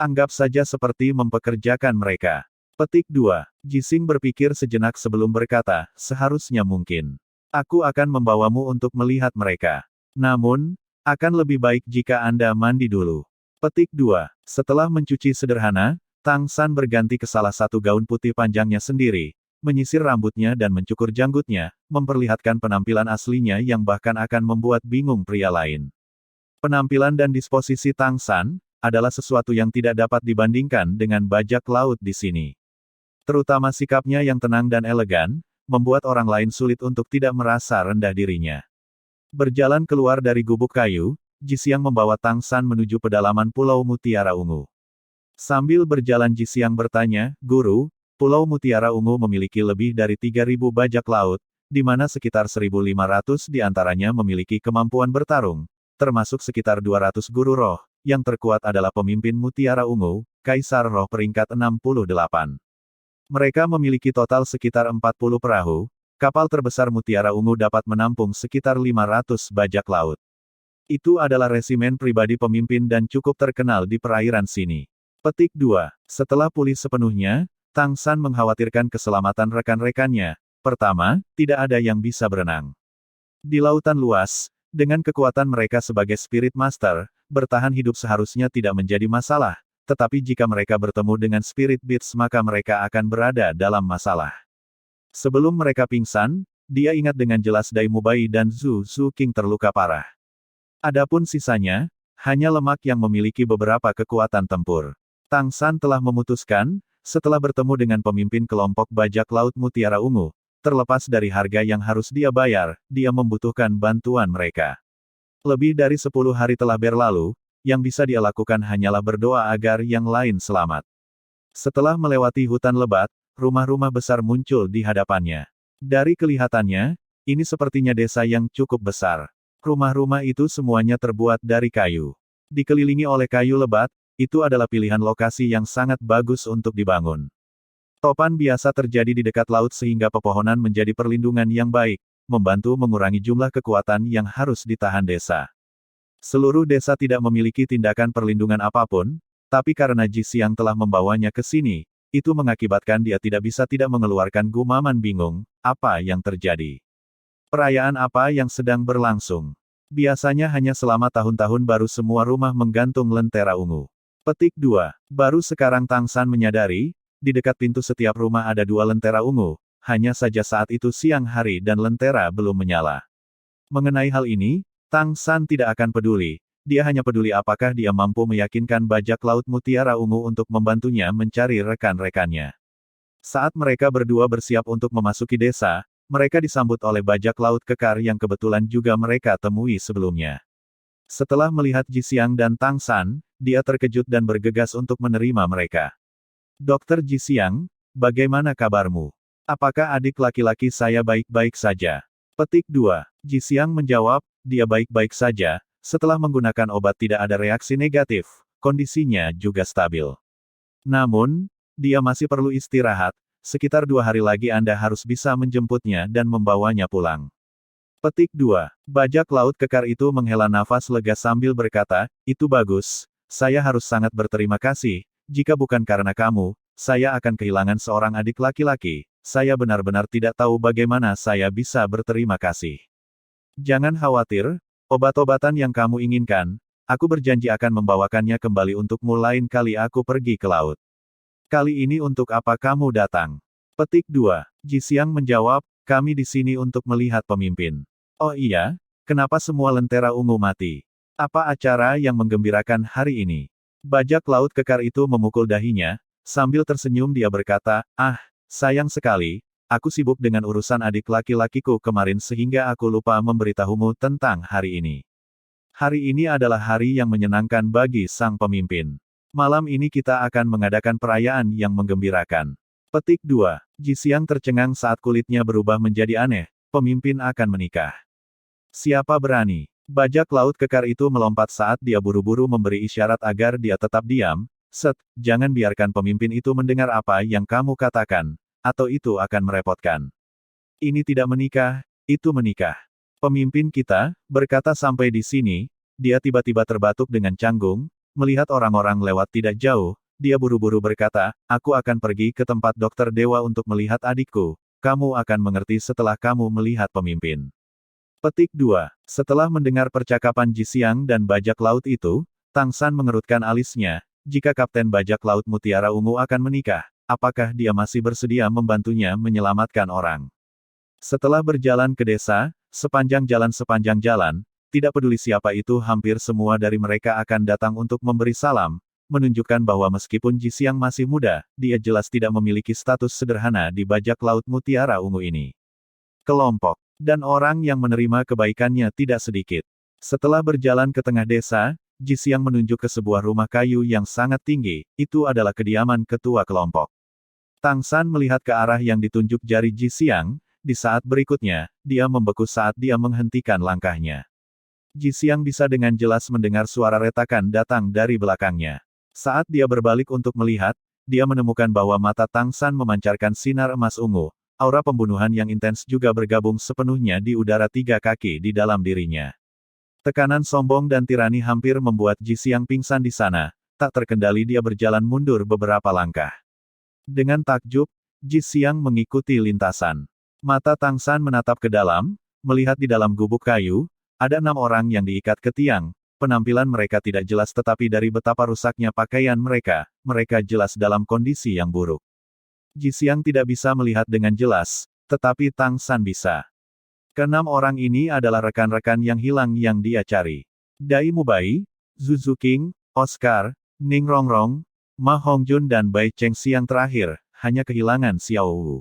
S1: Anggap saja seperti mempekerjakan mereka. Petik 2. Ji Xing berpikir sejenak sebelum berkata, seharusnya mungkin. Aku akan membawamu untuk melihat mereka. Namun, akan lebih baik jika Anda mandi dulu. Petik 2. Setelah mencuci sederhana, Tang San berganti ke salah satu gaun putih panjangnya sendiri, menyisir rambutnya dan mencukur janggutnya, memperlihatkan penampilan aslinya yang bahkan akan membuat bingung pria lain. Penampilan dan disposisi Tang San adalah sesuatu yang tidak dapat dibandingkan dengan bajak laut di sini. Terutama sikapnya yang tenang dan elegan, membuat orang lain sulit untuk tidak merasa rendah dirinya. Berjalan keluar dari gubuk kayu, Ji Xiang membawa Tang San menuju pedalaman Pulau Mutiara Ungu. Sambil berjalan Ji Xiang bertanya, Guru, Pulau Mutiara Ungu memiliki lebih dari 3.000 bajak laut, di mana sekitar 1.500 di antaranya memiliki kemampuan bertarung, termasuk sekitar 200 guru roh, yang terkuat adalah pemimpin Mutiara Ungu, Kaisar Roh peringkat 68. Mereka memiliki total sekitar 40 perahu, kapal terbesar Mutiara Ungu dapat menampung sekitar 500 bajak laut. Itu adalah resimen pribadi pemimpin dan cukup terkenal di perairan sini. Petik 2. Setelah pulih sepenuhnya, Tang San mengkhawatirkan keselamatan rekan-rekannya. Pertama, tidak ada yang bisa berenang. Di lautan luas, dengan kekuatan mereka sebagai Spirit Master, bertahan hidup seharusnya tidak menjadi masalah, tetapi jika mereka bertemu dengan Spirit Beasts maka mereka akan berada dalam masalah. Sebelum mereka pingsan, dia ingat dengan jelas Dai Mubai dan Zhu King terluka parah. Adapun sisanya, hanya lemak yang memiliki beberapa kekuatan tempur. Tang San telah memutuskan, setelah bertemu dengan pemimpin kelompok bajak laut Mutiara Ungu, terlepas dari harga yang harus dia bayar, dia membutuhkan bantuan mereka. Lebih dari 10 hari telah berlalu, yang bisa dia lakukan hanyalah berdoa agar yang lain selamat. Setelah melewati hutan lebat, rumah-rumah besar muncul di hadapannya. Dari kelihatannya, ini sepertinya desa yang cukup besar. Rumah-rumah itu semuanya terbuat dari kayu. Dikelilingi oleh kayu lebat, itu adalah pilihan lokasi yang sangat bagus untuk dibangun. Topan biasa terjadi di dekat laut sehingga pepohonan menjadi perlindungan yang baik, membantu mengurangi jumlah kekuatan yang harus ditahan desa. Seluruh desa tidak memiliki tindakan perlindungan apapun, tapi karena Ji Xiang telah membawanya ke sini, itu mengakibatkan dia tidak bisa tidak mengeluarkan gumaman bingung, apa yang terjadi. Perayaan apa yang sedang berlangsung? Biasanya hanya selama tahun-tahun baru semua rumah menggantung lentera ungu. Petik 2. Baru sekarang Tang San menyadari, di dekat pintu setiap rumah ada 2 lentera ungu, hanya saja saat itu siang hari dan lentera belum menyala. Mengenai hal ini, Tang San tidak akan peduli, dia hanya peduli apakah dia mampu meyakinkan bajak laut mutiara ungu untuk membantunya mencari rekan-rekannya. Saat mereka berdua bersiap untuk memasuki desa, mereka disambut oleh bajak laut kekar yang kebetulan juga mereka temui sebelumnya. Setelah melihat Ji Xiang dan Tang San, dia terkejut dan bergegas untuk menerima mereka. Dokter Ji Xiang, bagaimana kabarmu? Apakah adik laki-laki saya baik-baik saja? Petik 2. Ji Xiang menjawab, dia baik-baik saja. Setelah menggunakan obat tidak ada reaksi negatif, kondisinya juga stabil. Namun, dia masih perlu istirahat, sekitar 2 hari lagi Anda harus bisa menjemputnya dan membawanya pulang. Petik 2. Bajak laut kekar itu menghela nafas lega sambil berkata, itu bagus, saya harus sangat berterima kasih, jika bukan karena kamu, saya akan kehilangan seorang adik laki-laki, saya benar-benar tidak tahu bagaimana saya bisa berterima kasih. Jangan khawatir, obat-obatan yang kamu inginkan, aku berjanji akan membawakannya kembali untukmu lain kali aku pergi ke laut. Kali ini untuk apa kamu datang? Petik 2. Ji Xiang menjawab, kami di sini untuk melihat pemimpin. Oh iya, kenapa semua lentera ungu mati? Apa acara yang menggembirakan hari ini? Bajak laut kekar itu memukul dahinya, sambil tersenyum dia berkata, sayang sekali, aku sibuk dengan urusan adik laki-lakiku kemarin sehingga aku lupa memberitahumu tentang hari ini. Hari ini adalah hari yang menyenangkan bagi sang pemimpin. Malam ini kita akan mengadakan perayaan yang menggembirakan. Petik 2. Ji Xiang tercengang saat kulitnya berubah menjadi aneh, pemimpin akan menikah. Siapa berani? Bajak laut kekar itu melompat saat dia buru-buru memberi isyarat agar dia tetap diam. Jangan biarkan pemimpin itu mendengar apa yang kamu katakan, atau itu akan merepotkan. Ini tidak menikah, itu menikah. Pemimpin kita, berkata sampai di sini, dia tiba-tiba terbatuk dengan canggung, melihat orang-orang lewat tidak jauh, dia buru-buru berkata, aku akan pergi ke tempat dokter dewa untuk melihat adikku, kamu akan mengerti setelah kamu melihat pemimpin. Petik 2. Setelah mendengar percakapan Ji Xiang dan bajak laut itu, Tang San mengerutkan alisnya, jika Kapten Bajak Laut Mutiara Ungu akan menikah, apakah dia masih bersedia membantunya menyelamatkan orang? Setelah berjalan ke desa, sepanjang jalan, tidak peduli siapa itu hampir semua dari mereka akan datang untuk memberi salam, menunjukkan bahwa meskipun Ji Xiang masih muda, dia jelas tidak memiliki status sederhana di Bajak Laut Mutiara Ungu ini. Kelompok dan orang yang menerima kebaikannya tidak sedikit. Setelah berjalan ke tengah desa, Ji Xiang menunjuk ke sebuah rumah kayu yang sangat tinggi, itu adalah kediaman ketua kelompok. Tang San melihat ke arah yang ditunjuk jari Ji Xiang, di saat berikutnya, dia membeku saat dia menghentikan langkahnya. Ji Xiang bisa dengan jelas mendengar suara retakan datang dari belakangnya. Saat dia berbalik untuk melihat, dia menemukan bahwa mata Tang San memancarkan sinar emas ungu, aura pembunuhan yang intens juga bergabung sepenuhnya di udara 3 kaki di dalam dirinya. Tekanan sombong dan tirani hampir membuat Ji Xiang pingsan di sana, tak terkendali dia berjalan mundur beberapa langkah. Dengan takjub, Ji Xiang mengikuti lintasan. Mata Tang San menatap ke dalam, melihat di dalam gubuk kayu, ada 6 orang yang diikat ke tiang, penampilan mereka tidak jelas tetapi dari betapa rusaknya pakaian mereka jelas dalam kondisi yang buruk. Ji Xiang tidak bisa melihat dengan jelas, tetapi Tang San bisa. Keenam orang ini adalah rekan-rekan yang hilang yang dia cari. Dai Mubai, Zhu Zuqing, Oscar, Ning Rongrong, Ma Hongjun dan Bai Chengxi yang terakhir, hanya kehilangan Xiao Wu.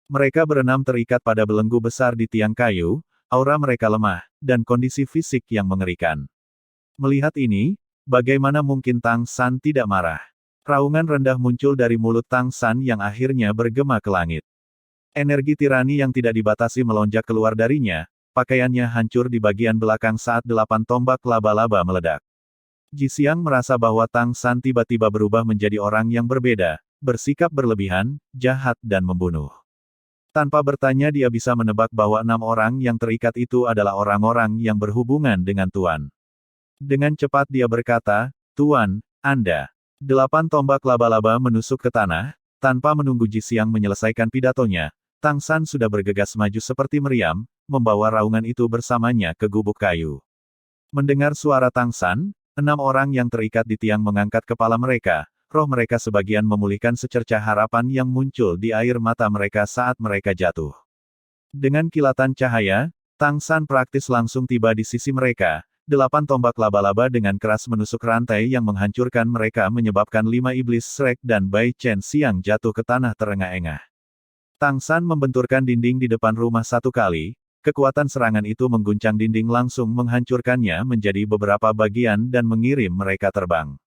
S1: Mereka berenam terikat pada belenggu besar di tiang kayu, aura mereka lemah, dan kondisi fisik yang mengerikan. Melihat ini, bagaimana mungkin Tang San tidak marah? Raungan rendah muncul dari mulut Tang San yang akhirnya bergema ke langit. Energi tirani yang tidak dibatasi melonjak keluar darinya, pakaiannya hancur di bagian belakang saat 8 tombak laba-laba meledak. Ji Xiang merasa bahwa Tang San tiba-tiba berubah menjadi orang yang berbeda, bersikap berlebihan, jahat dan membunuh. Tanpa bertanya dia bisa menebak bahwa 6 orang yang terikat itu adalah orang-orang yang berhubungan dengan Tuan. Dengan cepat dia berkata, "Tuan, Anda." 8 tombak laba-laba menusuk ke tanah, tanpa menunggu Ji Xiang menyelesaikan pidatonya, Tang San sudah bergegas maju seperti meriam, membawa raungan itu bersamanya ke gubuk kayu. Mendengar suara Tang San, 6 orang yang terikat di tiang mengangkat kepala mereka, roh mereka sebagian memulihkan secercah harapan yang muncul di air mata mereka saat mereka jatuh. Dengan kilatan cahaya, Tang San praktis langsung tiba di sisi mereka. 8 tombak laba-laba dengan keras menusuk rantai yang menghancurkan mereka menyebabkan 5 iblis Shrek dan Bai Chen Xiang jatuh ke tanah terengah-engah. Tang San membenturkan dinding di depan rumah 1 kali, kekuatan serangan itu mengguncang dinding langsung menghancurkannya menjadi beberapa bagian dan mengirim mereka terbang.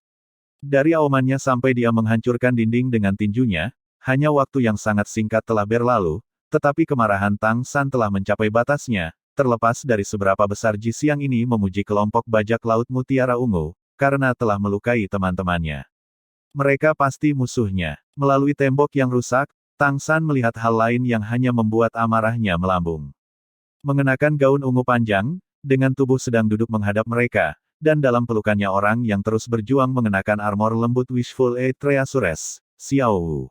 S1: Dari aumannya sampai dia menghancurkan dinding dengan tinjunya, hanya waktu yang sangat singkat telah berlalu, tetapi kemarahan Tang San telah mencapai batasnya. Terlepas dari seberapa besar Ji Xiang ini memuji kelompok bajak laut Mutiara Ungu, karena telah melukai teman-temannya. Mereka pasti musuhnya. Melalui tembok yang rusak, Tang San melihat hal lain yang hanya membuat amarahnya melambung. Mengenakan gaun ungu panjang, dengan tubuh sedang duduk menghadap mereka, dan dalam pelukannya orang yang terus berjuang mengenakan armor lembut Wishful Treasures, Xiao Wu.